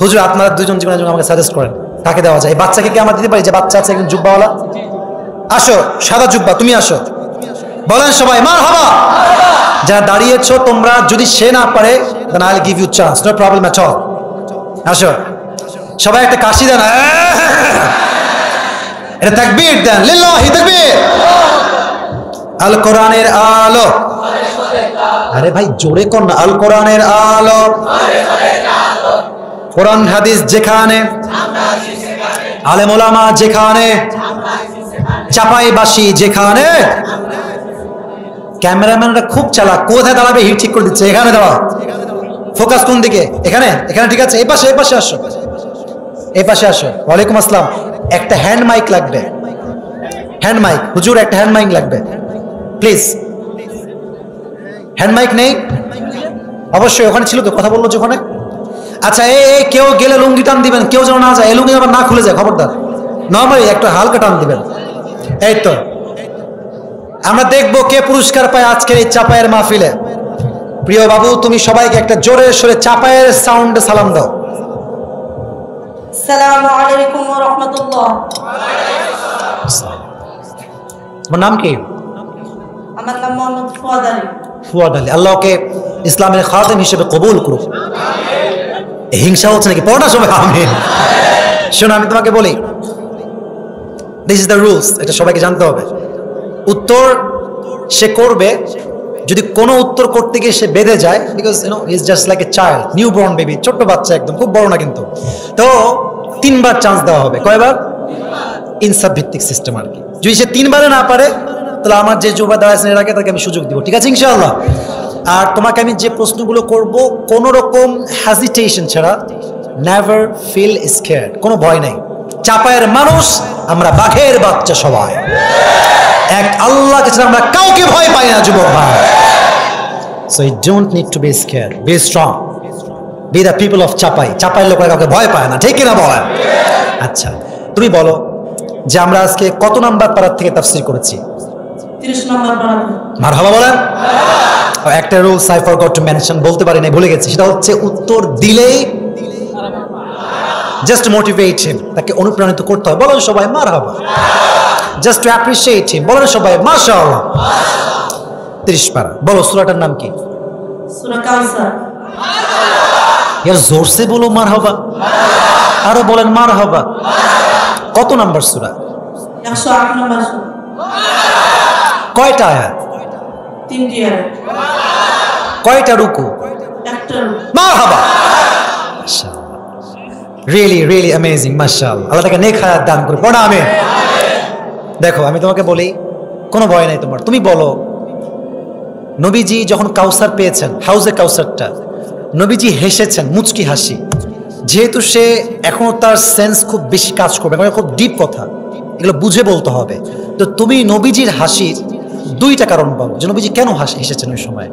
হুজুর আপনারা 2জন জীবনের জন্য আমাকে সাজেস্ট করেন, কাকে দেওয়া যায়? এই বাচ্চাকে কি আমরা দিতে পারি? যে বাচ্চা আছে একজন জুব্বাওয়ালা, আসো, সাদা জুব্বা, তুমি আসো, বলেন সবাই মারহাবা। যারা দাঁড়িয়েছো তোমরা, যদি সে না পারে then I'll give you chance, no problem at all. আসো সবাই, একটা কাশি দেন, এটা তাকবীর দেন, লিল্লাহি তাকবীর। আল কোরআনের আলো, আরে ভাই জোরে কর না, আল কোরআনের আলো, কোরআন হাদিস যেখানে, আলেম ওলামা যেখানে, চাপাইবাসী যেখানে। ক্যামেরাম্যানরা খুব চালাক, কোথায় দাঁড়াবে হিট ঠিক করে দিচ্ছে। এখানে দাঁড়াও, ফোকাস কোন দিকে? এখানে, এখানে ঠিক আছে। এই পাশে, এই পাশে আসো, এই পাশে আসো। ওয়ালাইকুম আসসালাম। একটা হ্যান্ড মাইক লাগবে, হ্যান্ড মাইক। হুজুর একটা হ্যান্ড মাইক লাগবে প্লিজ। হ্যান্ড মাইক নেই? অবশ্যই ওখানে ছিল তো, কথা বললো যে ওখানে। আচ্ছা এই কেউ গেলে লুঙ্গি টান দিবেন, কেউ যেন না যায়, এই লুঙ্গি আবার না খুলে যায়, খবরদার। নর্মালি একটা হালকা টান দিবেন। এই তো আমরা দেখবো কে পুরস্কার পায় আজকের এই চাপায়ের মাহফিলে। প্রিয় বাবু, তুমি সবাইকে একটা জোরে সরে চাপায়ের সাউন্ডে সালাম দাও। আসসালামু আলাইকুম ওয়া রাহমাতুল্লাহ। তোমার নাম কি? আমার নাম মোহাম্মদ ফুয়াদ আলী। ফুয়াদ আলী, আল্লাহকে ইসলামের খাদেম হিসেবে কবুল করুক। হিংসা হচ্ছে নাকি? পড়ো না সবাই আমিন। শোনো আমি তোমাকে বলি, দিস ইজ দ্য রুলস, এটা সবাইকে জানতে হবে। উত্তর সে করবে, যদি কোনো উত্তর করতে গিয়ে সে বেঁধে যায়, because you know he is just like a child, newborn baby, ছোট্ট বাচ্চা একদম, খুব বড় না কিন্তু। তো 3 বার চান্স দেওয়া হবে। কয়বার? ইনসাফ ভিত্তিক সিস্টেম আর কি। যদি সে 3 বারে না পারে তাহলে আমার যে যুবা দাঁড়াচ্ছেন এর আগে তাকে আমি সুযোগ দিব, ঠিক আছে ইনশাআল্লাহ? আর তোমাকে আমি যে প্রশ্নগুলো করব কোনো রকম হ্যাজিটেশন ছাড়া, নেভার ফিল স্কেয়ার্ড, কোনো ভয় নেই। চাপায়ের মানুষ আমরা বাঘের বাচ্চা সবাই, এক আল্লাহকে ছাড়া আমরা কাউকে ভয় পাই না যুবক ভাই। So you don't need to be scared, be strong, be the people of Chapai. চাপাইয়ের লোকেরা কাউকে ভয় পায় না, ঠিক কিনা বলেন? আচ্ছা তুমি বলো যে আমরা আজকে কত নাম্বার পারার থেকে তাফসীর করেছি? 30 নম্বর পারা। মারহাবা বলেন। একটা rules I forgot to mention, বলতে পারি না, ভুলে গেছি, সেটা হচ্ছে উত্তর দিলেই জাস্ট মোটিভেট হিম, তাকে অনুপ্রাণিত করতে হয়। বলেন সবাই মারহাবা। জাস্ট টু অ্যাপ্রিশিয়েট হিম, বলেন সবাই মাশাআল্লাহ। 30 পারা। বলো সূরাটার নাম কি? সূরা কাউসার। यार जोर से बोलो মারহাবা। আরো বলেন মারহাবা। কত নাম্বার সূরা? 108 নম্বর সূরা। কয়টা আয়াত? 3টি আয়াত। কয়টা রুকু? একটা মারহাবা। মাশাআল্লাহ, রিয়েলি রিয়েলি অ্যামেজিং, মাশাআল্লাহ। আল্লাহ তাকে নেক হায়াত দান করুন, পড়া আমিন। দেখো আমি তোমাকে বলি, কোনো ভয় নাই তোমার। তুমি বলো, নবীজি যখন কাউসার পেয়েছেন, হাউজে কাউসারটা, নবীজি হেসেছেন মুচকি হাসি। যেহেতু সে এখনো তার সেন্স খুব বেশি কাজ করবে, মানে খুব ডিপ কথা, এগুলো বুঝে বলতে হবে। তো তুমি নবীজির হাসির 2টা কারণ বলো, যে নবীজি কেন হেসেছেন ওই সময়।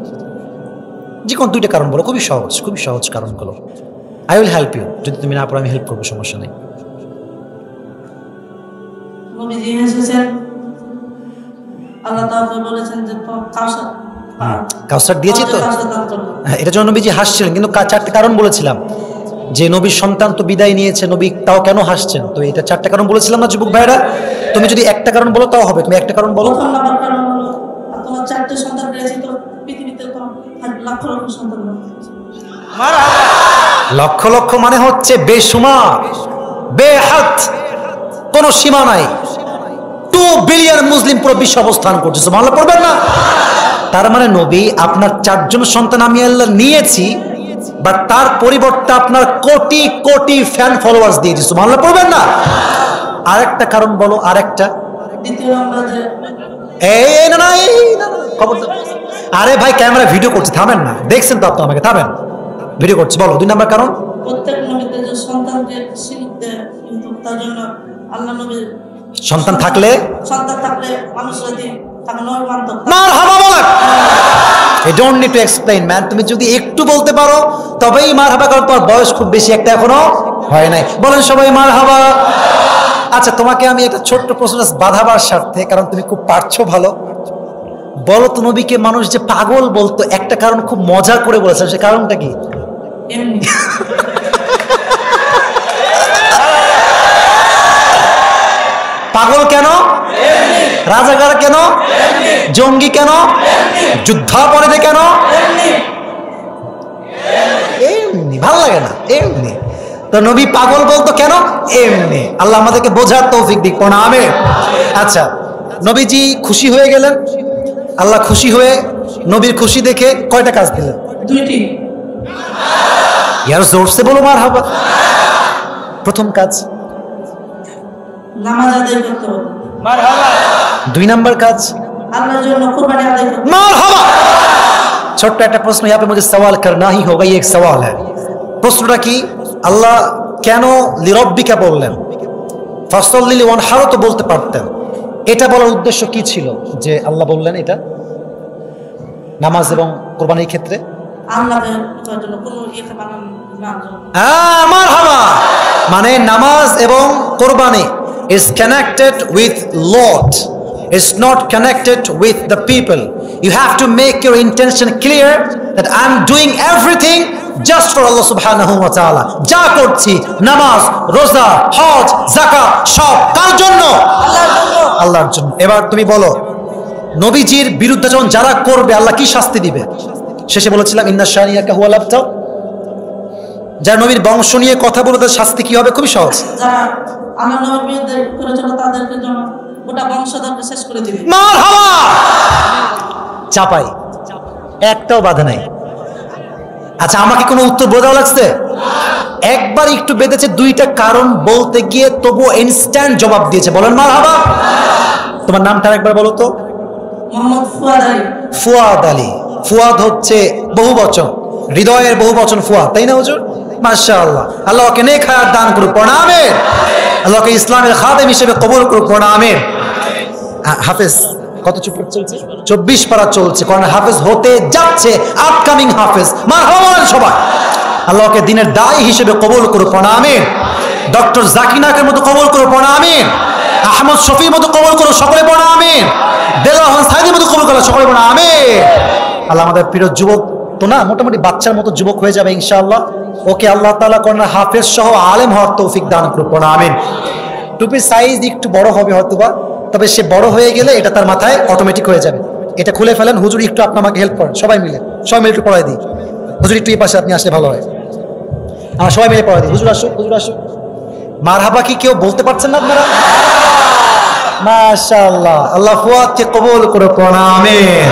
যে কোনো 2টা কারণ বলো, খুবই সহজ কারণগুলো। আই উইল হেল্প ইউ, যদি তুমি না পারো আমি হেল্প করবো, সমস্যা নেই। নবীজি এসেছেন, আল্লাহ তাআলা বলেছেন যে কাউসার কাউসার দিয়েছি তো, কাউসার দান করো। হ্যাঁ, এটার জন্য নবীজি হাসছিলেন। কিন্তু 4টা কারণ বলেছিলাম, যে নবীর সন্তান তো বিদায় নিয়েছে, নবী তাও কেন হাসছেন। তো এটা 4টা কারণ বলেছিলাম না যুবক ভাইরা? তুমি যদি একটা কারণ বলো তাও হবে, তুমি একটা কারণ বলো। প্রথম নাম্বার কারণ হলো তোমার 4টে সন্তান রয়েছে, তো পৃথিবীতে তো লাখ লক্ষ সন্তান রয়েছে। লক্ষ লক্ষ মানে হচ্ছে বেসুমার, বেহাত, কোনো সীমা নাই। 2 বিলিয়ন মুসলিম পুরো বিশ্ব অবস্থান করছে, সুবহানাল্লাহ পড়বেন না? তার মানে নবী আপনার 4 জন সন্তান আমি আল্লাহ নিয়েছি, বাট তার পরিবর্তে আপনার কোটি কোটি ফ্যান ফলোয়ার্স দিয়েছি, সুবহানাল্লাহ পড়বেন না? আরেকটা কারণ বলো, আরেকটা। দ্বিতীয় নাম্বার যে এই না না, খবর দাও। আরে ভাই ক্যামেরা ভিডিও করছে, থামেন না। দেখছেন তো আপনি আমাকে, থামেন, ভিডিও করছি। বলো 2 নাম্বার কারণ। প্রত্যেক নবীতে যে সন্তানকে শিখতে, কিন্তু তার জন্য আল্লাহ নবী সন্তান থাকলে মানুষ যদি তাকে নবী মানত। মারহাবা বলেন। You don't need to explain man, তুমি যদি একটু বলতে পারো তবেই মারহাবা, কারণ তোমার বয়স খুব বেশি একটা এখনো হয় নাই। বলেন সবাই মারহাবা। আচ্ছা তোমাকে আমি একটা ছোট্ট প্রশ্ন বাধাবার স্বার্থে, কারণ তুমি খুব পারছো ভালো, বলো তো নবীকে মানুষ যে পাগল বলতো, একটা কারণ খুব মজা করে বলেছেন, সে কারণটা কি? এমনি পাগল কেন? রাজাকার কেন? জঙ্গি কেন? যুদ্ধাপরাধী কেন? এমনি, ভাল লাগে না এমনি। তো নবী পাগল বলতো কেন? এমনি। আল্লাহ আমাদেরকে বোঝার তৌফিক দিক, পড়া আমিন। আচ্ছা নবীজি খুশি হয়ে গেলেন, আল্লাহ খুশি হয়ে নবীর খুশি দেখে কয়টা কাজ দিলেন? 2টি। ইয়ার জোরসে বলো মারহাবা। প্রথম কাজ নামাজ আদায় করতে হবে। 2 নাম্বার কাজ আল্লাহর জন্য কুরবানি আদায় করতে হবে। মারহাবা। ছোট্ট একটা প্রশ্ন, यहाँ पे मुझे सवाल करना ही होगा, ये एक सवाल है। প্রশ্নটা কি? আল্লাহ কেন লিরব্বিকা বললেন? ফাসল্লি ওয়ানহার তো বলতে পারতেন। এটা বলার উদ্দেশ্য কি ছিল যে আল্লাহ বললেন এটা নামাজ এবং কোরবানির ক্ষেত্রে? আল্লাহর জন্য কোনো ইয়ে বানান না। মারহাবা। মানে নামাজ এবং কোরবানি is connected with Lord, it's not connected with the people. You have to make your intention clear that I'm doing everything just for Allah subhanahu wa ta'ala. যা করছি নামাজ, রোজা, হজ, যাকাত সব কার জন্য? আল্লাহর জন্য। আল্লাহর জন্য। এবার তুমি বলো, নবীজির বিরুদ্ধে যখন যারা করবে আল্লাহ কি শাস্তি দিবে? শেষে বলেছিলাম ইন্না শানিয়াকা হুয়াল আবতার। যারা নবীর বংশ নিয়ে কথা বলে তাদের শাস্তি কি হবে? খুবই সহজ। যারা আমার নবীর বিরুদ্ধে করেছিল তাদেরকে জন্য গোটা বংশধরকে শেষ করে দিবে। মারহাবা। চাপাই, একটাও বাধা নাই। আচ্ছা আমাকে কোনো উত্তর বোঝা লাগছে? একবার একটু বেঁধেছে, 2টা কারণ বলতে গিয়ে তবুও ইনস্ট্যান্ট জবাব দিয়েছে। বলেন মারহাবা। তোমার নামটা একবার বলো তো। মোহাম্মদ ফুয়াদ আলী। ফুয়াদ আলী। ফুয়াদ হচ্ছে বহুবচন, হৃদয়ের বহুবচন ফুয়াদ, তাই না হুজুর? মাশাআল্লাহ। আল্লাহ ওকে নেক হায়াত দান করুক, পড়া আমিন। আল্লাহকে ইসলামের খাদেম হিসেবে কবুল করুক, পড়া আমিন। হাফেজ কত চুপ চলছে? 24 পারা চলছে, কারণ হাফেজ হতে যাচ্ছে, আপকামিং হাফেজ। মারহাবা সবাই। আল্লাহকে দিনের দায়ী হিসেবে কবুল করুক, পড়া আমিন। ডক্টর জাকির নায়কের মতো কবুল করুক, পড়া আমিন। আহমদ শফির মতো কবুল করুক, সকলে পড়া আমিন। দেলাওয়ার সাইদের মতো কবুল করুক, সকলে পড়া আমিন। আল্লাহ আমাদের প্রিয় যুবক তো না, মোটামুটি বাচ্চার মতো যুবক হয়ে যাবে ইনশাআল্লাহ। ওকে আল্লাহ তাআলা কোরআনের হাফেজ সহ আলেম হওয়ার তৌফিক দান করুক, পড়া আমিন। টুপির সাইজ একটু বড় হবে হয়তোবা, তবে সে বড় হয়ে গেলে এটা তার মাথায় অটোমেটিক হয়ে যাবে। এটা খুলে ফেলেন, হুজুর একটু আপনি আমাকে হেল্প করেন, সবাই মিলে একটু পড়াই দিই। হুজুর একটু এই পাশে আপনি আসলে ভালো হয়, আমরা সবাই মিলে পড়াই দিই। হুজুর আসুক, হুজুর আসুক। মারহাবা কি কেউ বলতে পারছেন না আপনারা? মাশাআল্লাহ, আল্লাহ ফুয়াদকে কবুল করে, আমিন।